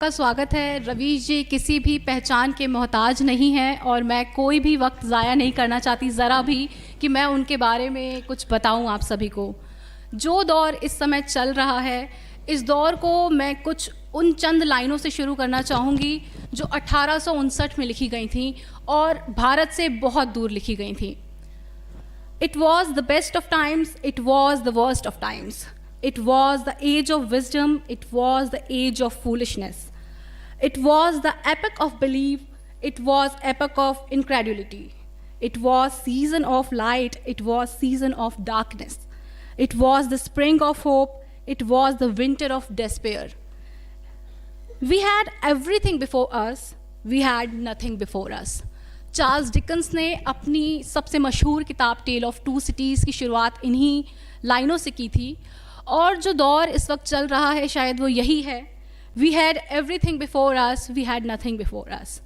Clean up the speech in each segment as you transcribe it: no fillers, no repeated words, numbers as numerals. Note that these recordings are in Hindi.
का स्वागत है। रवीश जी किसी भी पहचान के मोहताज नहीं हैं और मैं कोई भी वक्त ज़ाया नहीं करना चाहती ज़रा भी कि मैं उनके बारे में कुछ बताऊं आप सभी को। जो दौर इस समय चल रहा है, इस दौर को मैं कुछ उन चंद लाइनों से शुरू करना चाहूँगी जो 1859 में लिखी गई थी और भारत से बहुत दूर लिखी गई थी। It was the best of times, it was the worst of times. It was the age of wisdom, it was the age of foolishness. It was the epoch of belief, it was epoch of incredulity. It was season of light, it was season of darkness. It was the spring of hope, it was the winter of despair. We had everything before us, we had nothing before us. Charles Dickens ने अपनी सबसे मशहूर किताब टेल ऑफ टू सिटीज़ की शुरुआत इन्हीं लाइनों से की थी और जो दौर इस वक्त चल रहा है शायद वो यही है। We had everything before us, we had nothing before us.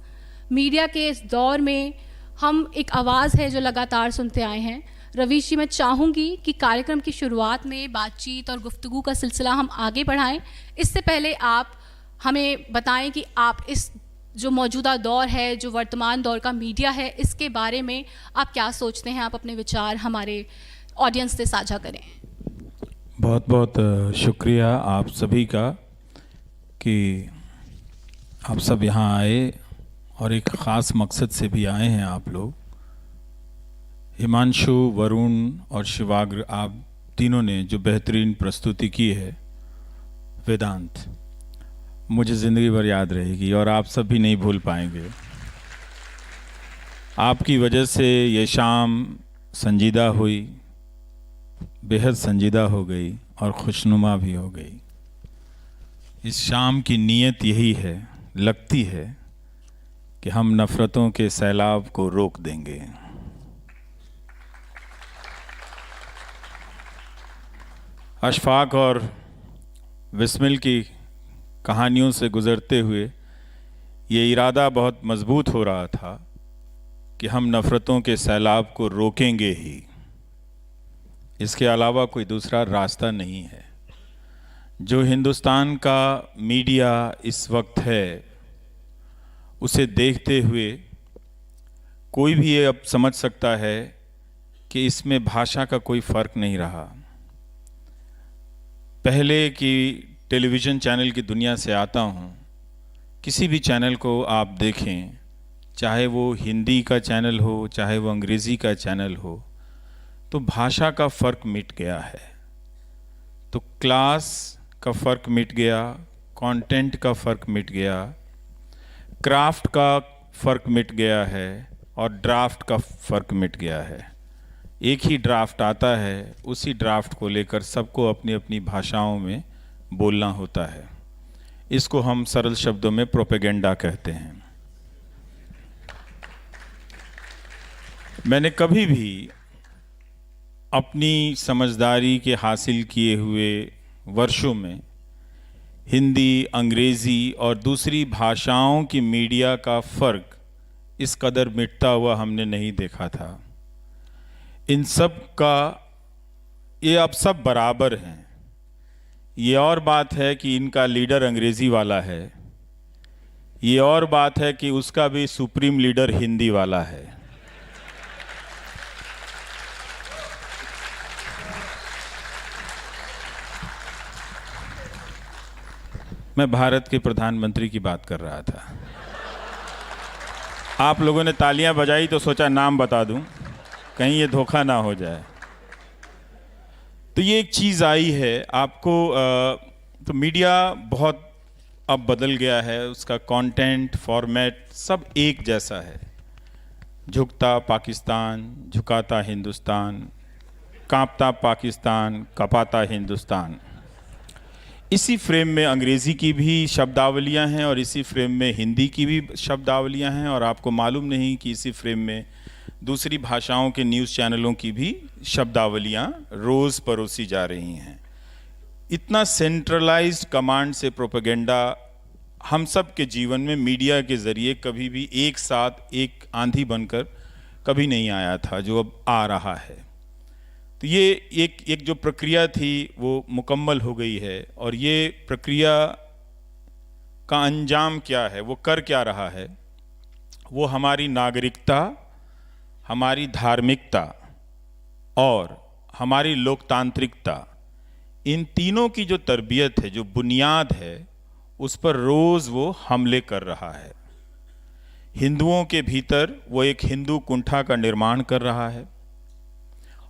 Media के इस दौर में हम एक आवाज़ है जो लगातार सुनते आए हैं। रवीश जी, मैं चाहूँगी कि कार्यक्रम की शुरुआत में बातचीत और गुफ्तगू का सिलसिला हम आगे बढ़ाएं। इससे पहले आप हमें बताएं कि आप इस जो मौजूदा दौर है, जो वर्तमान दौर का मीडिया है, इसके बारे में आप क्या सोचते हैं। आप अपने विचार हमारे ऑडियंस से साझा करें। बहुत बहुत शुक्रिया आप सभी का कि आप सब यहाँ आए और एक ख़ास मकसद से भी आए हैं आप लोग। हिमांशु, वरुण और शिवाग्र, आप तीनों ने जो बेहतरीन प्रस्तुति की है, वेदांत, मुझे ज़िंदगी भर याद रहेगी और आप सब भी नहीं भूल पाएंगे। आपकी वजह से ये शाम संजीदा हुई, बेहद संजीदा हो गई और खुशनुमा भी हो गई। इस शाम की नीयत यही है, लगती है कि हम नफ़रतों के सैलाब को रोक देंगे। अशफाक और बिस्मिल की कहानियों से गुज़रते हुए ये इरादा बहुत मज़बूत हो रहा था कि हम नफ़रतों के सैलाब को रोकेंगे ही। इसके अलावा कोई दूसरा रास्ता नहीं है। जो हिंदुस्तान का मीडिया इस वक्त है, उसे देखते हुए कोई भी ये अब समझ सकता है कि इसमें भाषा का कोई फ़र्क नहीं रहा। पहले की टेलीविज़न चैनल की दुनिया से आता हूँ, किसी भी चैनल को आप देखें, चाहे वो हिंदी का चैनल हो, चाहे वो अंग्रेज़ी का चैनल हो, तो भाषा का फ़र्क मिट गया है। तो क्लास का फ़र्क मिट गया, कंटेंट का फ़र्क मिट गया, क्राफ्ट का फ़र्क मिट गया है और ड्राफ्ट का फ़र्क मिट गया है। एक ही ड्राफ्ट आता है, उसी ड्राफ्ट को लेकर सबको अपनी अपनी भाषाओं में बोलना होता है। इसको हम सरल शब्दों में प्रोपेगेंडा कहते हैं। मैंने कभी भी अपनी समझदारी के हासिल किए हुए वर्षों में हिंदी, अंग्रेज़ी और दूसरी भाषाओं की मीडिया का फ़र्क इस कदर मिटता हुआ हमने नहीं देखा था। इन सब का ये अब सब बराबर हैं। ये और बात है कि इनका लीडर अंग्रेज़ी वाला है, ये और बात है कि उसका भी सुप्रीम लीडर हिंदी वाला है। मैं भारत के प्रधानमंत्री की बात कर रहा था। आप लोगों ने तालियां बजाई तो सोचा नाम बता दूं, कहीं ये धोखा ना हो जाए। तो ये एक चीज़ आई है आपको। तो मीडिया बहुत अब बदल गया है, उसका कंटेंट, फॉर्मेट सब एक जैसा है। झुकता पाकिस्तान, झुकाता हिंदुस्तान, कांपता पाकिस्तान, कपाता हिंदुस्तान। इसी फ्रेम में अंग्रेज़ी की भी शब्दावलियां हैं और इसी फ्रेम में हिंदी की भी शब्दावलियां हैं और आपको मालूम नहीं कि इसी फ्रेम में दूसरी भाषाओं के न्यूज़ चैनलों की भी शब्दावलियां रोज़ परोसी जा रही हैं। इतना सेंट्रलाइज्ड कमांड से प्रोपेगेंडा हम सब के जीवन में मीडिया के ज़रिए कभी भी एक साथ एक आंधी बनकर कभी नहीं आया था, जो अब आ रहा है। तो ये एक जो प्रक्रिया थी वो मुकम्मल हो गई है और ये प्रक्रिया का अंजाम क्या है, वो कर क्या रहा है, वो हमारी नागरिकता, हमारी धार्मिकता और हमारी लोकतांत्रिकता, इन तीनों की जो तरबियत है, जो बुनियाद है, उस पर रोज़ वो हमले कर रहा है। हिंदुओं के भीतर वो एक हिंदू कुंठा का निर्माण कर रहा है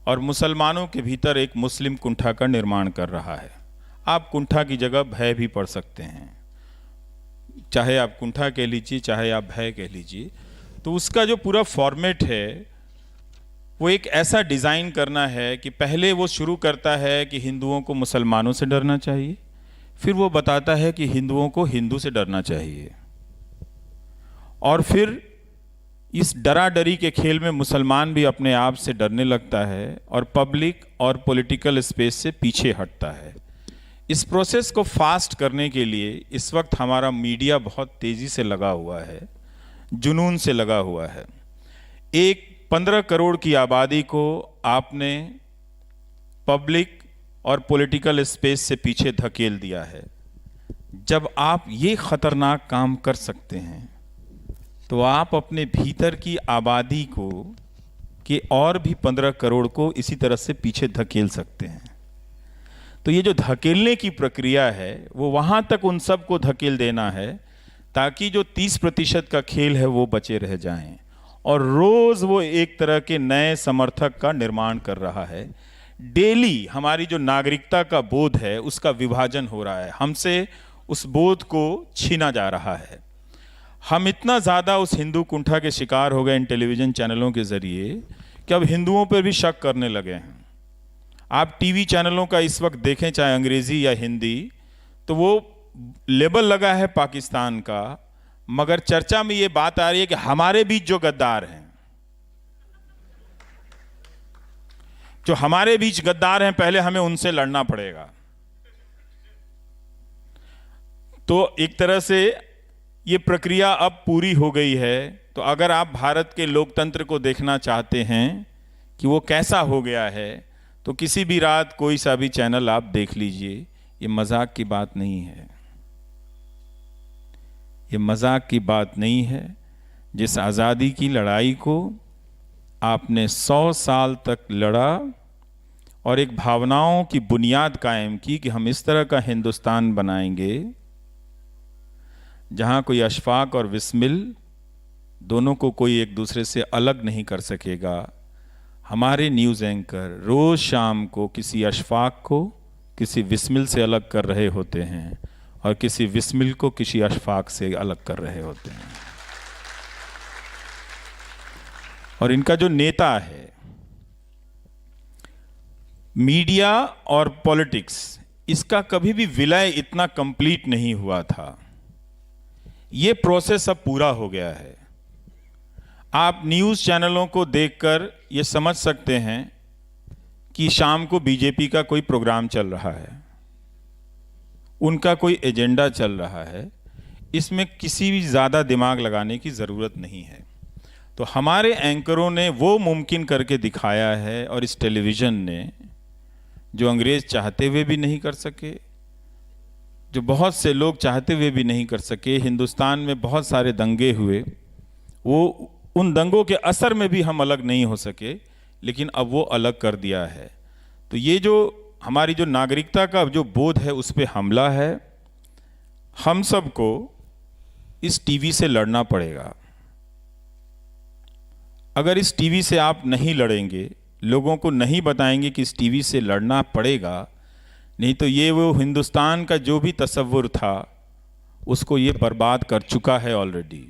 और मुसलमानों के भीतर एक मुस्लिम कुंठा का निर्माण कर रहा है। आप कुंठा की जगह भय भी पढ़ सकते हैं, चाहे आप कुंठा कह लीजिए, चाहे आप भय कह लीजिए। तो उसका जो पूरा फॉर्मेट है वो एक ऐसा डिज़ाइन करना है कि पहले वो शुरू करता है कि हिंदुओं को मुसलमानों से डरना चाहिए, फिर वो बताता है कि हिंदुओं को हिंदू से डरना चाहिए, और फिर इस डराडरी के खेल में मुसलमान भी अपने आप से डरने लगता है और पब्लिक और पॉलिटिकल स्पेस से पीछे हटता है। इस प्रोसेस को फास्ट करने के लिए इस वक्त हमारा मीडिया बहुत तेज़ी से लगा हुआ है, जुनून से लगा हुआ है। एक 15 करोड़ की आबादी को आपने पब्लिक और पॉलिटिकल स्पेस से पीछे धकेल दिया है। जब आप ये ख़तरनाक काम कर सकते हैं तो आप अपने भीतर की आबादी को के और भी 15 करोड़ को इसी तरह से पीछे धकेल सकते हैं। तो ये जो धकेलने की प्रक्रिया है वो वहाँ तक उन सब को धकेल देना है ताकि जो 30% का खेल है वो बचे रह जाएं, और रोज़ वो एक तरह के नए समर्थक का निर्माण कर रहा है। डेली हमारी जो नागरिकता का बोध है उसका विभाजन हो रहा है, हमसे उस बोध को छीना जा रहा है। हम इतना ज़्यादा उस हिंदू कुंठा के शिकार हो गए इन टेलीविज़न चैनलों के ज़रिए कि अब हिंदुओं पर भी शक करने लगे हैं। आप टीवी चैनलों का इस वक्त देखें, चाहे अंग्रेज़ी या हिंदी, तो वो लेबल लगा है पाकिस्तान का, मगर चर्चा में ये बात आ रही है कि हमारे बीच जो गद्दार हैं, जो हमारे बीच गद्दार हैं, पहले हमें उनसे लड़ना पड़ेगा। तो एक तरह से ये प्रक्रिया अब पूरी हो गई है। तो अगर आप भारत के लोकतंत्र को देखना चाहते हैं कि वो कैसा हो गया है, तो किसी भी रात कोई सा भी चैनल आप देख लीजिए। ये मजाक की बात नहीं है, ये मजाक की बात नहीं है। जिस आज़ादी की लड़ाई को आपने 100 साल तक लड़ा और एक भावनाओं की बुनियाद कायम की कि हम इस तरह का हिंदुस्तान बनाएंगे जहाँ कोई अशफाक और विस्मिल दोनों को कोई एक दूसरे से अलग नहीं कर सकेगा। हमारे न्यूज़ एंकर रोज़ शाम को किसी अशफाक को किसी विस्मिल से अलग कर रहे होते हैं और किसी विस्मिल को किसी अशफाक से अलग कर रहे होते हैं। और इनका जो नेता है, मीडिया और पॉलिटिक्स, इसका कभी भी विलय इतना कंप्लीट नहीं हुआ था। ये प्रोसेस अब पूरा हो गया है। आप न्यूज़ चैनलों को देखकर ये समझ सकते हैं कि शाम को बीजेपी का कोई प्रोग्राम चल रहा है, उनका कोई एजेंडा चल रहा है। इसमें किसी भी ज़्यादा दिमाग लगाने की ज़रूरत नहीं है। तो हमारे एंकरों ने वो मुमकिन करके दिखाया है, और इस टेलीविज़न ने, जो अंग्रेज़ चाहते हुए भी नहीं कर सके, जो बहुत से लोग चाहते हुए भी नहीं कर सके। हिंदुस्तान में बहुत सारे दंगे हुए, वो उन दंगों के असर में भी हम अलग नहीं हो सके, लेकिन अब वो अलग कर दिया है। तो ये जो हमारी जो नागरिकता का जो बोध है उस पे हमला है। हम सबको इस टीवी से लड़ना पड़ेगा। अगर इस टीवी से आप नहीं लड़ेंगे, लोगों को नहीं बताएंगे कि इस टीवी से लड़ना पड़ेगा, नहीं तो ये वो हिंदुस्तान का जो भी तसव्वुर था उसको ये बर्बाद कर चुका है ऑलरेडी।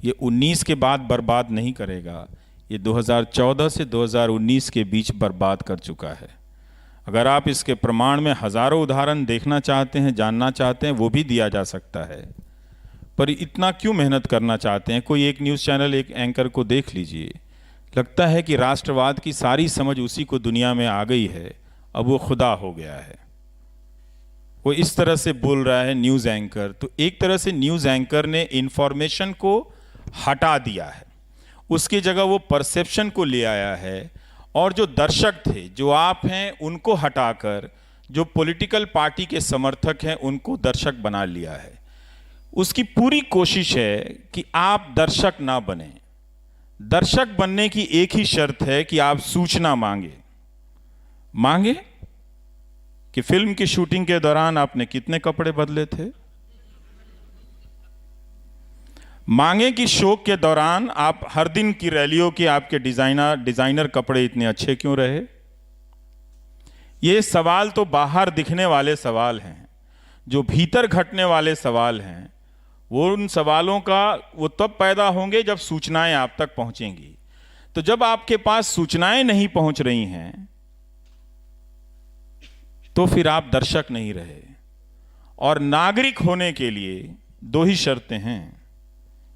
ये 19 के बाद बर्बाद नहीं करेगा, ये 2014 से 2019 के बीच बर्बाद कर चुका है। अगर आप इसके प्रमाण में हज़ारों उदाहरण देखना चाहते हैं, जानना चाहते हैं, वो भी दिया जा सकता है। पर इतना क्यों मेहनत करना चाहते हैं? कोई एक न्यूज़ चैनल, एक एंकर को देख लीजिए, लगता है कि राष्ट्रवाद की सारी समझ उसी को दुनिया में आ गई है, अब वो खुदा हो गया है। वो इस तरह से बोल रहा है न्यूज़ एंकर। तो एक तरह से न्यूज़ एंकर ने इंफॉर्मेशन को हटा दिया है, उसकी जगह वो परसेप्शन को ले आया है, और जो दर्शक थे, जो आप हैं, उनको हटाकर जो पॉलिटिकल पार्टी के समर्थक हैं उनको दर्शक बना लिया है। उसकी पूरी कोशिश है कि आप दर्शक ना बने। दर्शक बनने की एक ही शर्त है कि आप सूचना मांगे कि फिल्म की शूटिंग के दौरान आपने कितने कपड़े बदले थे, मांगे कि शो के दौरान आप हर दिन की रैलियों के आपके डिजाइनर कपड़े इतने अच्छे क्यों रहे। ये सवाल तो बाहर दिखने वाले सवाल हैं, जो भीतर घटने वाले सवाल हैं वो उन सवालों का वो तब पैदा होंगे जब सूचनाएं आप तक पहुंचेंगी। तो जब आपके पास सूचनाएं नहीं पहुंच रही हैं तो फिर आप दर्शक नहीं रहे। और नागरिक होने के लिए दो ही शर्तें हैं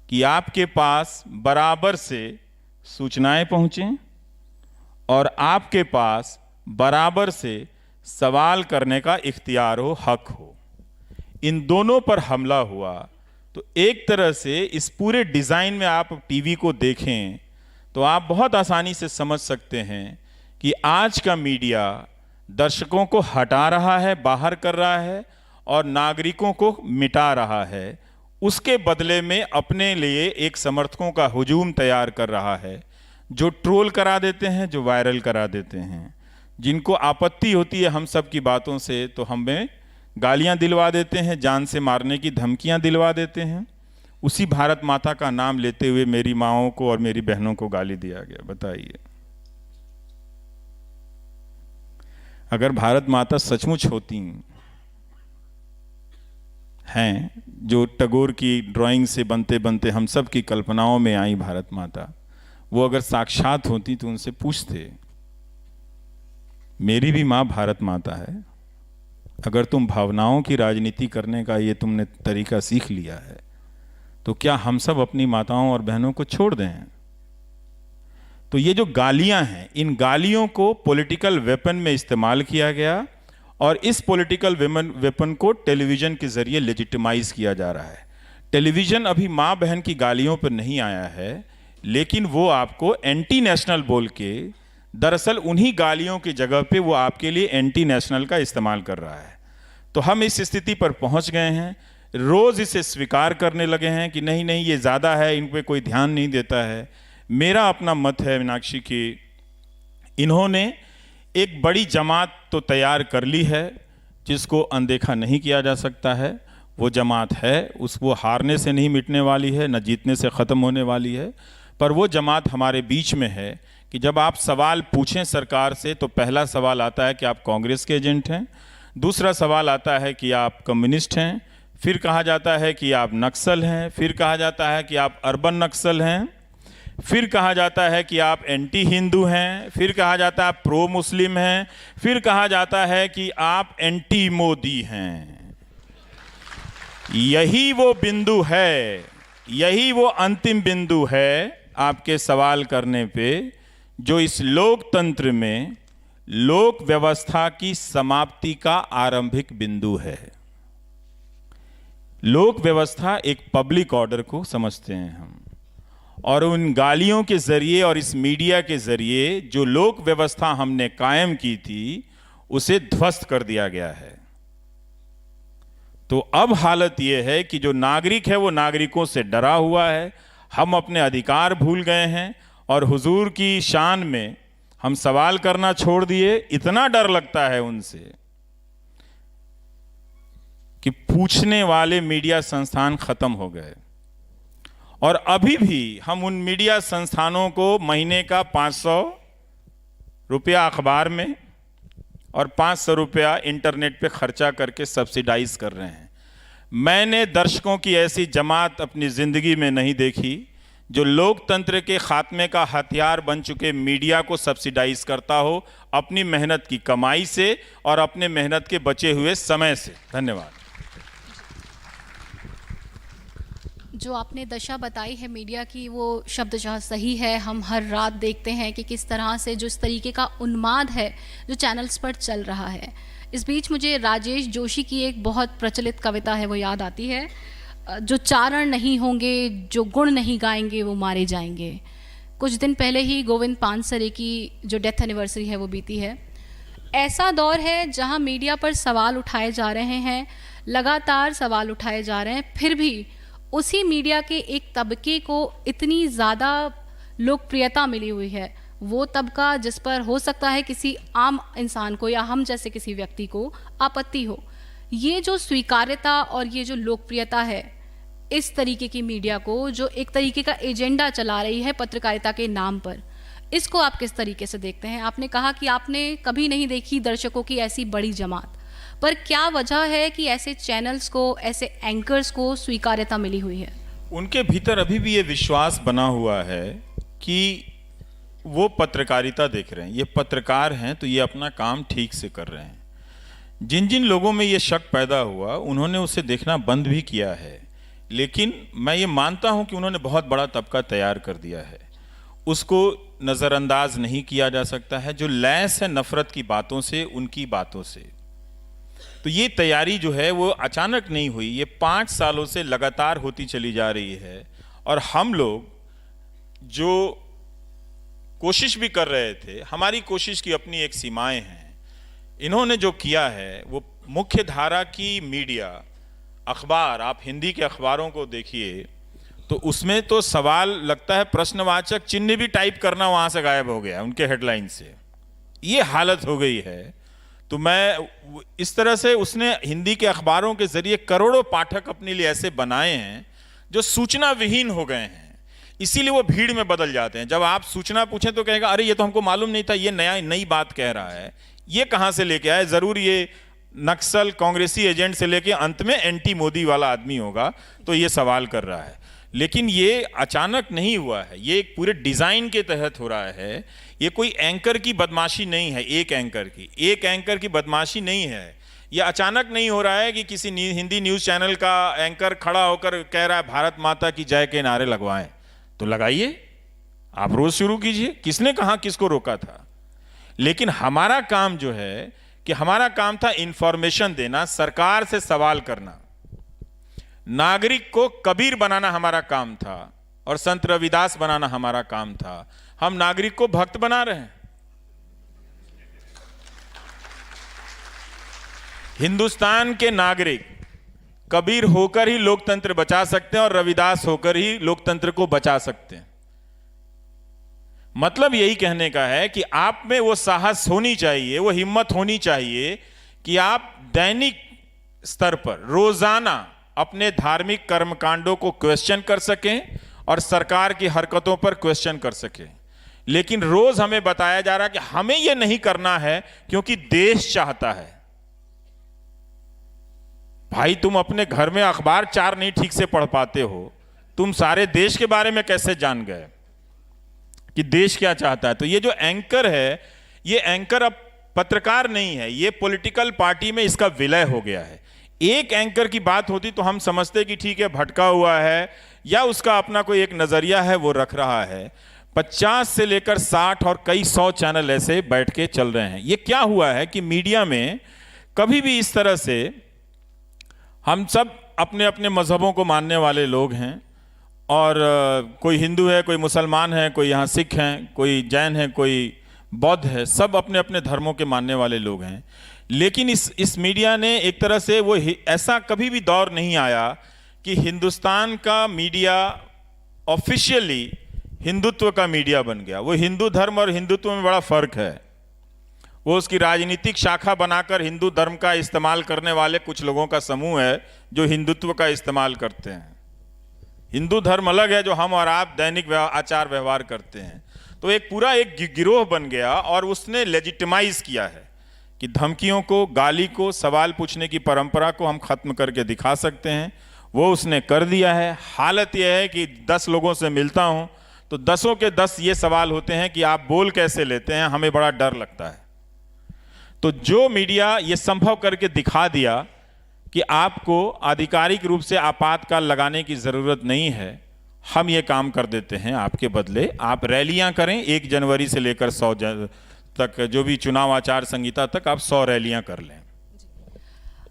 कि आपके पास बराबर से सूचनाएं पहुंचें और आपके पास बराबर से सवाल करने का इख्तियार हो, हक हो। इन दोनों पर हमला हुआ तो एक तरह से इस पूरे डिज़ाइन में आप टीवी को देखें तो आप बहुत आसानी से समझ सकते हैं कि आज का मीडिया दर्शकों को हटा रहा है, बाहर कर रहा है और नागरिकों को मिटा रहा है। उसके बदले में अपने लिए एक समर्थकों का हुजूम तैयार कर रहा है, जो ट्रोल करा देते हैं, जो वायरल करा देते हैं, जिनको आपत्ति होती है हम सब की बातों से तो हमें गालियां दिलवा देते हैं, जान से मारने की धमकियां दिलवा देते हैं। उसी भारत माता का नाम लेते हुए मेरी माँओं को और मेरी बहनों को गाली दिया गया। बताइए, अगर भारत माता सचमुच होती हैं, जो टैगोर की ड्राइंग से बनते बनते हम सब की कल्पनाओं में आई भारत माता, वो अगर साक्षात होती तो उनसे पूछते, मेरी भी माँ भारत माता है, अगर तुम भावनाओं की राजनीति करने का ये तुमने तरीका सीख लिया है तो क्या हम सब अपनी माताओं और बहनों को छोड़ दें। तो ये जो गालियां हैं, इन गालियों को पॉलिटिकल वेपन में इस्तेमाल किया गया और इस पॉलिटिकल वेपन को टेलीविज़न के ज़रिए लेजिटिमाइज किया जा रहा है। टेलीविज़न अभी माँ बहन की गालियों पर नहीं आया है, लेकिन वो आपको एंटी नेशनल बोल के दरअसल उन्हीं गालियों की जगह पे वो आपके लिए एंटी नेशनल का इस्तेमाल कर रहा है। तो हम इस स्थिति पर पहुंच गए हैं, रोज़ इसे स्वीकार करने लगे हैं कि नहीं नहीं ये ज़्यादा है, इन पे कोई ध्यान नहीं देता है। मेरा अपना मत है मीनाक्षी कि इन्होंने एक बड़ी जमात तो तैयार कर ली है जिसको अनदेखा नहीं किया जा सकता है। वो जमात है, वो हारने से नहीं मिटने वाली है, न जीतने से ख़त्म होने वाली है। पर वो जमात हमारे बीच में है कि जब आप सवाल पूछें सरकार से तो पहला सवाल आता है कि आप कांग्रेस के एजेंट हैं, दूसरा सवाल आता है कि आप कम्युनिस्ट हैं, फिर कहा जाता है कि आप नक्सल हैं, फिर कहा जाता है कि आप अर्बन नक्सल हैं, फिर कहा जाता है कि आप एंटी हिंदू हैं, फिर कहा जाता है आप प्रो मुस्लिम हैं, फिर कहा जाता है कि आप एंटी मोदी हैं। यही वो बिंदु है, यही वो अंतिम बिंदु है आपके सवाल करने पे, जो इस लोकतंत्र में लोक व्यवस्था की समाप्ति का आरंभिक बिंदु है। लोक व्यवस्था एक पब्लिक ऑर्डर को समझते हैं हम, और उन गालियों के जरिए और इस मीडिया के जरिए जो लोक व्यवस्था हमने कायम की थी उसे ध्वस्त कर दिया गया है। तो अब हालत यह है कि जो नागरिक है वो नागरिकों से डरा हुआ है, हम अपने अधिकार भूल गए हैं और हुजूर की शान में हम सवाल करना छोड़ दिए। इतना डर लगता है उनसे कि पूछने वाले मीडिया संस्थान खत्म हो गए। और अभी भी हम उन मीडिया संस्थानों को महीने का 500 रुपया अखबार में और 500 रुपया इंटरनेट पे खर्चा करके सब्सिडाइज कर रहे हैं। मैंने दर्शकों की ऐसी जमात अपनी ज़िंदगी में नहीं देखी जो लोकतंत्र के खात्मे का हथियार बन चुके मीडिया को सब्सिडाइज करता हो अपनी मेहनत की कमाई से और अपने मेहनत के बचे हुए समय से। धन्यवाद। जो आपने दशा बताई है मीडिया की वो शब्दशः सही है। हम हर रात देखते हैं कि किस तरह से जो इस तरीके का उन्माद है जो चैनल्स पर चल रहा है। इस बीच मुझे राजेश जोशी की एक बहुत प्रचलित कविता है वो याद आती है, जो चारण नहीं होंगे, जो गुण नहीं गाएंगे वो मारे जाएंगे। कुछ दिन पहले ही गोविंद पानसरे की जो डेथ एनिवर्सरी है वो बीती है। ऐसा दौर है जहां मीडिया पर सवाल उठाए जा रहे हैं, लगातार सवाल उठाए जा रहे हैं, फिर भी उसी मीडिया के एक तबके को इतनी ज़्यादा लोकप्रियता मिली हुई है, वो तबका जिस पर हो सकता है किसी आम इंसान को या हम जैसे किसी व्यक्ति को आपत्ति हो। ये जो स्वीकार्यता और ये जो लोकप्रियता है इस तरीके की मीडिया को, जो एक तरीके का एजेंडा चला रही है पत्रकारिता के नाम पर, इसको आप किस तरीके से देखते हैं? आपने कहा कि आपने कभी नहीं देखी दर्शकों की ऐसी बड़ी जमात, पर क्या वजह है कि ऐसे चैनल्स को, ऐसे एंकर्स को स्वीकार्यता मिली हुई है? उनके भीतर अभी भी ये विश्वास बना हुआ है कि वो पत्रकारिता देख रहे हैं, ये पत्रकार हैं तो ये अपना काम ठीक से कर रहे हैं। जिन जिन लोगों में ये शक पैदा हुआ उन्होंने उसे देखना बंद भी किया है, लेकिन मैं ये मानता हूं कि उन्होंने बहुत बड़ा तबका तैयार कर दिया है, उसको नज़रअंदाज नहीं किया जा सकता है। जो लैस है नफरत की बातों से, उनकी बातों से, तो ये तैयारी जो है वो अचानक नहीं हुई, ये 5 सालों से लगातार होती चली जा रही है। और हम लोग जो कोशिश भी कर रहे थे, हमारी कोशिश की अपनी एक सीमाएं हैं। इन्होंने जो किया है वो मुख्य धारा की मीडिया, अखबार, आप हिंदी के अखबारों को देखिए तो उसमें तो सवाल लगता है प्रश्नवाचक चिन्ह भी टाइप करना वहां से गायब हो गया उनके हेडलाइन से, ये हालत हो गई है। तो मैं इस तरह से, उसने हिंदी के अखबारों के जरिए करोड़ों पाठक अपने लिए ऐसे बनाए हैं जो सूचना विहीन हो गए हैं, इसीलिए वो भीड़ में बदल जाते हैं। जब आप सूचना पूछें तो कहेगा अरे ये तो हमको मालूम नहीं था, ये नई बात कह रहा है, ये कहां से लेके आए, जरूर ये नक्सल कांग्रेसी एजेंट से लेके अंत में एंटी मोदी वाला आदमी होगा तो ये सवाल कर रहा है। लेकिन ये अचानक नहीं हुआ है, ये एक पूरे डिजाइन के तहत हो रहा है। ये कोई एंकर की बदमाशी नहीं है, एक एंकर की बदमाशी नहीं है। ये अचानक नहीं हो रहा है कि किसी हिंदी न्यूज चैनल का एंकर खड़ा होकर कह रहा है भारत माता की जय के नारे लगवाएं, तो लगाइए, आप रोज शुरू कीजिए, किसने कहा, किसको रोका था। लेकिन हमारा काम जो है कि हमारा काम था इंफॉर्मेशन देना, सरकार से सवाल करना, नागरिक को कबीर बनाना हमारा काम था और संत रविदास बनाना हमारा काम था। हम नागरिक को भक्त बना रहे हैं। हिंदुस्तान के नागरिक कबीर होकर ही लोकतंत्र बचा सकते हैं और रविदास होकर ही लोकतंत्र को बचा सकते हैं। मतलब यही कहने का है कि आप में वो साहस होनी चाहिए, वो हिम्मत होनी चाहिए कि आप दैनिक स्तर पर रोजाना अपने धार्मिक कर्मकांडों को क्वेश्चन कर सकें और सरकार की हरकतों पर क्वेश्चन कर सकें। लेकिन रोज हमें बताया जा रहा है कि हमें यह नहीं करना है क्योंकि देश चाहता है। भाई, तुम अपने घर में अखबार 4 नहीं ठीक से पढ़ पाते हो, तुम सारे देश के बारे में कैसे जान गए कि देश क्या चाहता है? तो ये जो एंकर है, ये एंकर अब पत्रकार नहीं है, ये पॉलिटिकल पार्टी में इसका विलय हो गया है। एक एंकर की बात होती तो हम समझते कि ठीक है, भटका हुआ है या उसका अपना कोई एक नजरिया है वो रख रहा है। 50 से लेकर 60 और कई 100 चैनल ऐसे बैठ के चल रहे हैं। ये क्या हुआ है कि मीडिया में कभी भी इस तरह से, हम सब अपने अपने मजहबों को मानने वाले लोग हैं और कोई हिंदू है, कोई मुसलमान है, कोई यहाँ सिख हैं, कोई जैन है, कोई बौद्ध है, सब अपने अपने धर्मों के मानने वाले लोग हैं। लेकिन इस मीडिया ने एक तरह से वो, ऐसा कभी भी दौर नहीं आया कि हिंदुस्तान का मीडिया ऑफिशियली हिंदुत्व का मीडिया बन गया। वो हिंदू धर्म और हिंदुत्व में बड़ा फर्क है। वो उसकी राजनीतिक शाखा बनाकर हिंदू धर्म का इस्तेमाल करने वाले कुछ लोगों का समूह है जो हिंदुत्व का इस्तेमाल करते हैं। हिंदू धर्म अलग है जो हम और आप दैनिक आचार व्यवहार करते हैं। तो एक पूरा एक गिरोह बन गया और उसने लेजिटिमाइज किया है कि धमकियों को, गाली को, सवाल पूछने की परंपरा को हम खत्म करके दिखा सकते हैं। वो उसने कर दिया है। हालत यह है कि 10 लोगों से मिलता हूं तो 10 के 10 ये सवाल होते हैं कि आप बोल कैसे लेते हैं, हमें बड़ा डर लगता है। तो जो मीडिया ये संभव करके दिखा दिया कि आपको आधिकारिक रूप से आपातकाल लगाने की जरूरत नहीं है, हम ये काम कर देते हैं आपके बदले। आप रैलियां करें, 1 जनवरी से लेकर 100 तक, जो भी चुनाव आचार संहिता तक आप 100 रैलियां कर लें।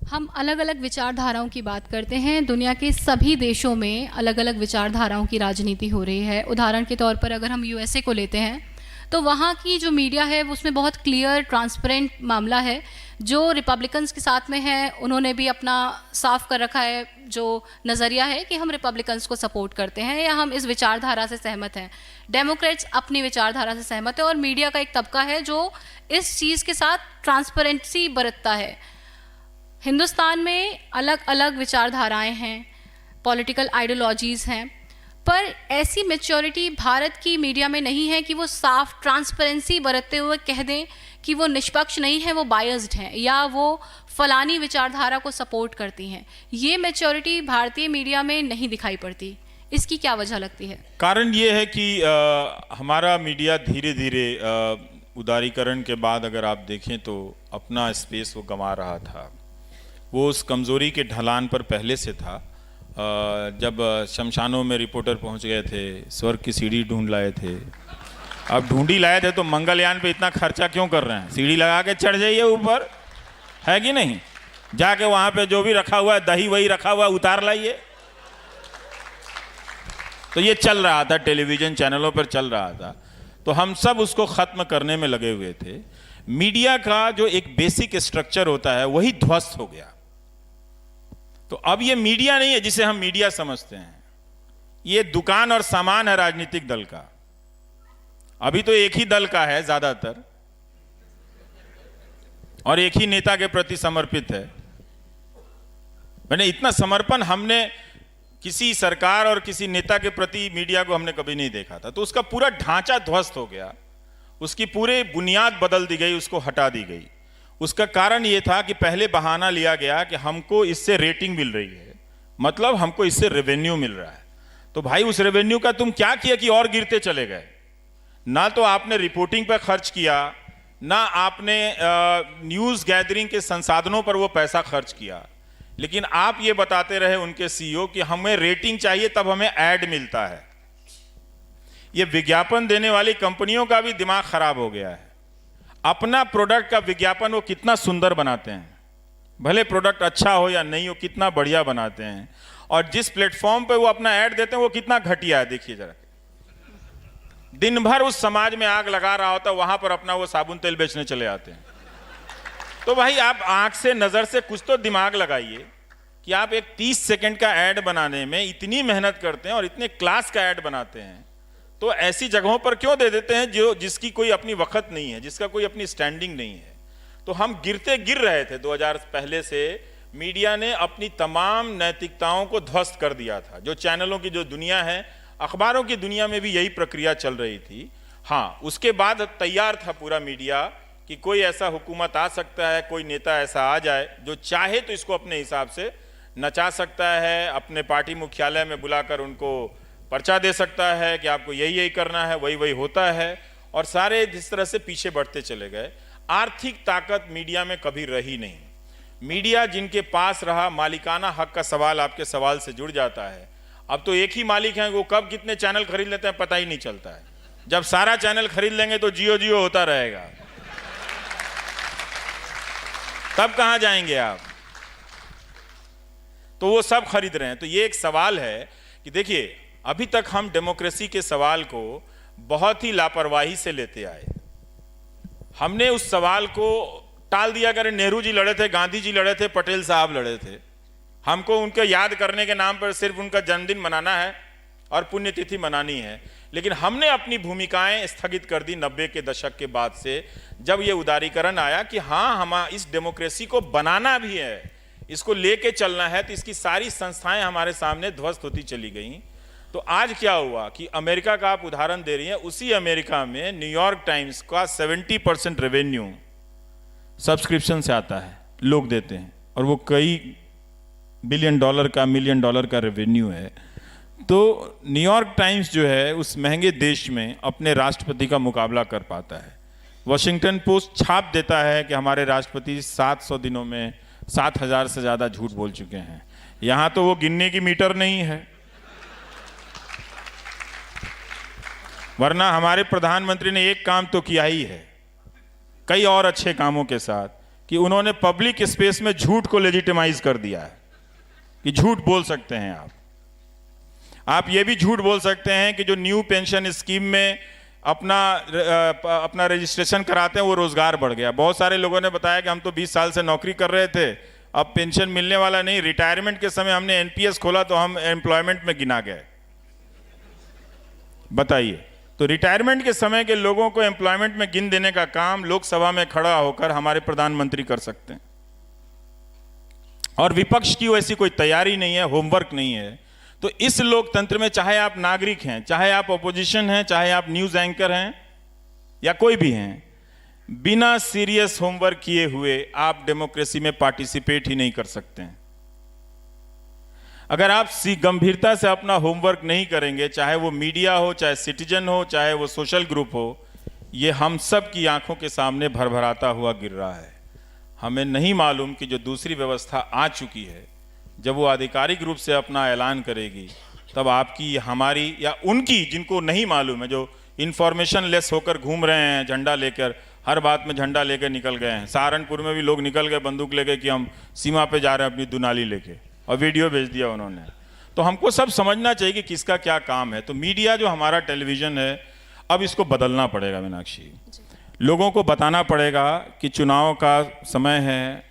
हम अलग अलग विचारधाराओं की बात करते हैं। दुनिया के सभी देशों में अलग अलग विचारधाराओं की राजनीति हो रही है। उदाहरण के तौर पर अगर हम यूएसए को लेते हैं तो वहाँ की जो मीडिया है उसमें बहुत क्लियर ट्रांसपेरेंट मामला है। जो रिपब्लिकन्स के साथ में है उन्होंने भी अपना साफ कर रखा है जो नज़रिया है कि हम रिपब्लिकन्स को सपोर्ट करते हैं या हम इस विचारधारा से सहमत हैं। डेमोक्रेट्स अपनी विचारधारा से सहमत है और मीडिया का एक तबका है जो इस चीज़ के साथ ट्रांसपेरेंसी बरतता है। हिंदुस्तान में अलग अलग विचारधाराएं हैं, पॉलिटिकल आइडियोलॉजीज़ हैं, पर ऐसी मैच्योरिटी भारत की मीडिया में नहीं है कि वो साफ ट्रांसपेरेंसी बरतते हुए कह दें कि वो निष्पक्ष नहीं है, वो बायस्ड हैं या वो फलानी विचारधारा को सपोर्ट करती हैं। ये मैच्योरिटी भारतीय मीडिया में नहीं दिखाई पड़ती। इसकी क्या वजह लगती है? कारण ये है कि हमारा मीडिया धीरे धीरे उदारीकरण के बाद अगर आप देखें तो अपना स्पेस वो गंवा रहा था। वो उस कमज़ोरी के ढलान पर पहले से था। जब शमशानों में रिपोर्टर पहुंच गए थे, स्वर्ग की सीढ़ी ढूंढ लाए थे। अब ढूंढी लाए थे तो मंगलयान पे इतना खर्चा क्यों कर रहे हैं? सीढ़ी लगा के चढ़ जाइए ऊपर, है कि नहीं? जाके वहाँ पे जो भी रखा हुआ है, दही वही रखा हुआ है, उतार लाइए। तो ये चल रहा था, टेलीविज़न चैनलों पर चल रहा था, तो हम सब उसको ख़त्म करने में लगे हुए थे। मीडिया का जो एक बेसिक स्ट्रक्चर होता है वही ध्वस्त हो गया। तो अब ये मीडिया नहीं है जिसे हम मीडिया समझते हैं, ये दुकान और सामान है राजनीतिक दल का। अभी तो एक ही दल का है ज्यादातर और एक ही नेता के प्रति समर्पित है। मैंने इतना समर्पण हमने किसी सरकार और किसी नेता के प्रति मीडिया को हमने कभी नहीं देखा था। तो उसका पूरा ढांचा ध्वस्त हो गया, उसकी पूरी बुनियाद बदल दी गई, उसको हटा दी गई। उसका कारण ये था कि पहले बहाना लिया गया कि हमको इससे रेटिंग मिल रही है, मतलब हमको इससे रेवेन्यू मिल रहा है। तो भाई उस रेवेन्यू का तुम क्या किया कि और गिरते चले गए? ना तो आपने रिपोर्टिंग पर खर्च किया, ना आपने न्यूज़ गैदरिंग के संसाधनों पर वो पैसा खर्च किया, लेकिन आप ये बताते रहे उनके सीईओ कि हमें रेटिंग चाहिए तब हमें ऐड मिलता है। ये विज्ञापन देने वाली कंपनियों का भी दिमाग खराब हो गया है। अपना प्रोडक्ट का विज्ञापन वो कितना सुंदर बनाते हैं, भले प्रोडक्ट अच्छा हो या नहीं हो, कितना बढ़िया बनाते हैं। और जिस प्लेटफॉर्म पे वो अपना ऐड देते हैं वो कितना घटिया है, देखिए जरा। दिन भर उस समाज में आग लगा रहा होता है, वहां पर अपना वो साबुन तेल बेचने चले आते हैं। तो भाई आप आंख से नजर से कुछ तो दिमाग लगाइए कि आप एक 30 सेकंड का ऐड बनाने में इतनी मेहनत करते हैं और इतने क्लास का ऐड बनाते हैं, तो ऐसी जगहों पर क्यों दे देते हैं जो जिसकी कोई अपनी वक्त नहीं है, जिसका कोई अपनी स्टैंडिंग नहीं है। तो हम गिरते गिर रहे थे। 2000 पहले से मीडिया ने अपनी तमाम नैतिकताओं को ध्वस्त कर दिया था। जो चैनलों की जो दुनिया है, अखबारों की दुनिया में भी यही प्रक्रिया चल रही थी। हाँ, उसके बाद तैयार था पूरा मीडिया कि कोई ऐसा हुकूमत आ सकता है, कोई नेता ऐसा आ जाए जो चाहे तो इसको अपने हिसाब से नचा सकता है, अपने पार्टी मुख्यालय में बुलाकर उनको पर्चा दे सकता है कि आपको यही यही करना है, वही वही होता है। और सारे जिस तरह से पीछे बढ़ते चले गए। आर्थिक ताकत मीडिया में कभी रही नहीं। मीडिया जिनके पास रहा, मालिकाना हक का सवाल आपके सवाल से जुड़ जाता है। अब तो एक ही मालिक हैं, वो कब कितने चैनल खरीद लेते हैं पता ही नहीं चलता है। जब सारा चैनल खरीद लेंगे तो जियो जियो होता रहेगा, तब कहां जाएंगे आप? तो वो सब खरीद रहे हैं। तो ये एक सवाल है कि देखिए, अभी तक हम डेमोक्रेसी के सवाल को बहुत ही लापरवाही से लेते आए। हमने उस सवाल को टाल दिया करें। नेहरू जी लड़े थे, गांधी जी लड़े थे, पटेल साहब लड़े थे। हमको उनके याद करने के नाम पर सिर्फ उनका जन्मदिन मनाना है और पुण्यतिथि मनानी है। लेकिन हमने अपनी भूमिकाएं स्थगित कर दी 90 के दशक के बाद से, जब ये उदारीकरण आया कि हाँ, हम इस डेमोक्रेसी को बनाना भी है, इसको लेके चलना है। तो इसकी सारी संस्थाएं हमारे सामने ध्वस्त होती चली गई। तो आज क्या हुआ कि अमेरिका का आप उदाहरण दे रही हैं, उसी अमेरिका में न्यूयॉर्क टाइम्स का 70% रेवेन्यू सब्सक्रिप्शन से आता है, लोग देते हैं, और वो कई $1 बिलियन का, $1 मिलियन का रेवेन्यू है। तो न्यूयॉर्क टाइम्स जो है उस महंगे देश में अपने राष्ट्रपति का मुकाबला कर पाता है। वॉशिंगटन पोस्ट छाप देता है कि हमारे राष्ट्रपति 700 दिनों में 7,000 से ज़्यादा झूठ बोल चुके हैं। यहाँ तो वो गिनने की मीटर नहीं है। वरना हमारे प्रधानमंत्री ने एक काम तो किया ही है, कई और अच्छे कामों के साथ, कि उन्होंने पब्लिक स्पेस में झूठ को लेजिटिमाइज कर दिया है कि झूठ बोल सकते हैं आप ये भी झूठ बोल सकते हैं कि जो न्यू पेंशन स्कीम में अपना रजिस्ट्रेशन कराते हैं, वो रोजगार बढ़ गया। बहुत सारे लोगों ने बताया कि हम तो 20 साल से नौकरी कर रहे थे, अब पेंशन मिलने वाला नहीं। रिटायरमेंट के समय हमने एनपीएस खोला तो हम एम्प्लॉयमेंट में गिना गए। बताइए, तो रिटायरमेंट के समय के लोगों को एम्प्लॉयमेंट में गिन देने का काम लोकसभा में खड़ा होकर हमारे प्रधानमंत्री कर सकते हैं, और विपक्ष की वैसी कोई तैयारी नहीं है, होमवर्क नहीं है। तो इस लोकतंत्र में चाहे आप नागरिक हैं, चाहे आप ऑपोजिशन हैं, चाहे आप न्यूज एंकर हैं या कोई भी हैं, बिना सीरियस होमवर्क किए हुए आप डेमोक्रेसी में पार्टिसिपेट ही नहीं कर सकते हैं। अगर आप गंभीरता से अपना होमवर्क नहीं करेंगे, चाहे वो मीडिया हो, चाहे सिटीजन हो, चाहे वो सोशल ग्रुप हो, ये हम सब की आंखों के सामने भरभराता हुआ गिर रहा है। हमें नहीं मालूम कि जो दूसरी व्यवस्था आ चुकी है, जब वो आधिकारिक रूप से अपना ऐलान करेगी, तब आपकी, हमारी या उनकी, जिनको नहीं मालूम है, जो इंफॉर्मेशन लेस होकर घूम रहे हैं झंडा लेकर, हर बात में झंडा लेकर निकल गए हैं। सहारनपुर में भी लोग निकल गए बंदूक लेके कि हम सीमा पे जा रहे हैं अपनी दुनाली लेके, और वीडियो भेज दिया उन्होंने। तो हमको सब समझना चाहिए कि किसका क्या काम है। तो मीडिया जो हमारा टेलीविज़न है, अब इसको बदलना पड़ेगा मीनाक्षी। लोगों को बताना पड़ेगा कि चुनाव का समय है।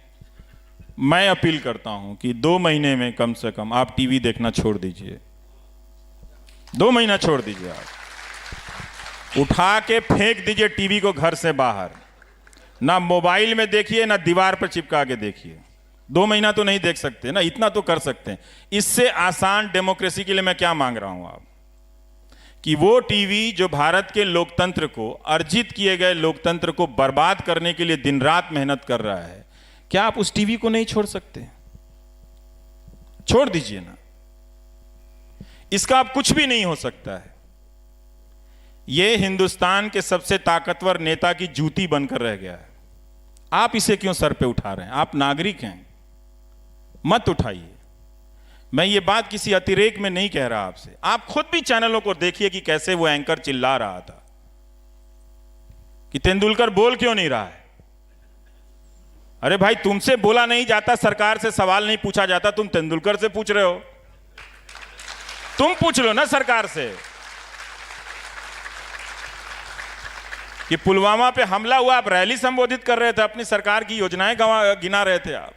मैं अपील करता हूं कि 2 महीने में कम से कम आप टीवी देखना छोड़ दीजिए। 2 महीना छोड़ दीजिए, आप उठा के फेंक दीजिए टीवी को घर से बाहर। ना मोबाइल में देखिए, ना दीवार पर चिपका के देखिए। 2 महीना तो नहीं देख सकते ना, इतना तो कर सकते हैं। इससे आसान डेमोक्रेसी के लिए मैं क्या मांग रहा हूं आप, कि वो टीवी जो भारत के लोकतंत्र को, अर्जित किए गए लोकतंत्र को बर्बाद करने के लिए दिन रात मेहनत कर रहा है, क्या आप उस टीवी को नहीं छोड़ सकते? छोड़ दीजिए ना, इसका अब कुछ भी नहीं हो सकता है। यह हिंदुस्तान के सबसे ताकतवर नेता की जूती बनकर रह गया है। आप इसे क्यों सर पे उठा रहे हैं? आप नागरिक हैं, मत उठाइए। मैं ये बात किसी अतिरेक में नहीं कह रहा आपसे। आप खुद भी चैनलों को देखिए कि कैसे वो एंकर चिल्ला रहा था कि तेंदुलकर बोल क्यों नहीं रहा है। अरे भाई, तुमसे बोला नहीं जाता, सरकार से सवाल नहीं पूछा जाता, तुम तेंदुलकर से पूछ रहे हो। तुम पूछ लो ना सरकार से कि पुलवामा पे हमला हुआ, आप रैली संबोधित कर रहे थे, अपनी सरकार की योजनाएं गिना रहे थे आप।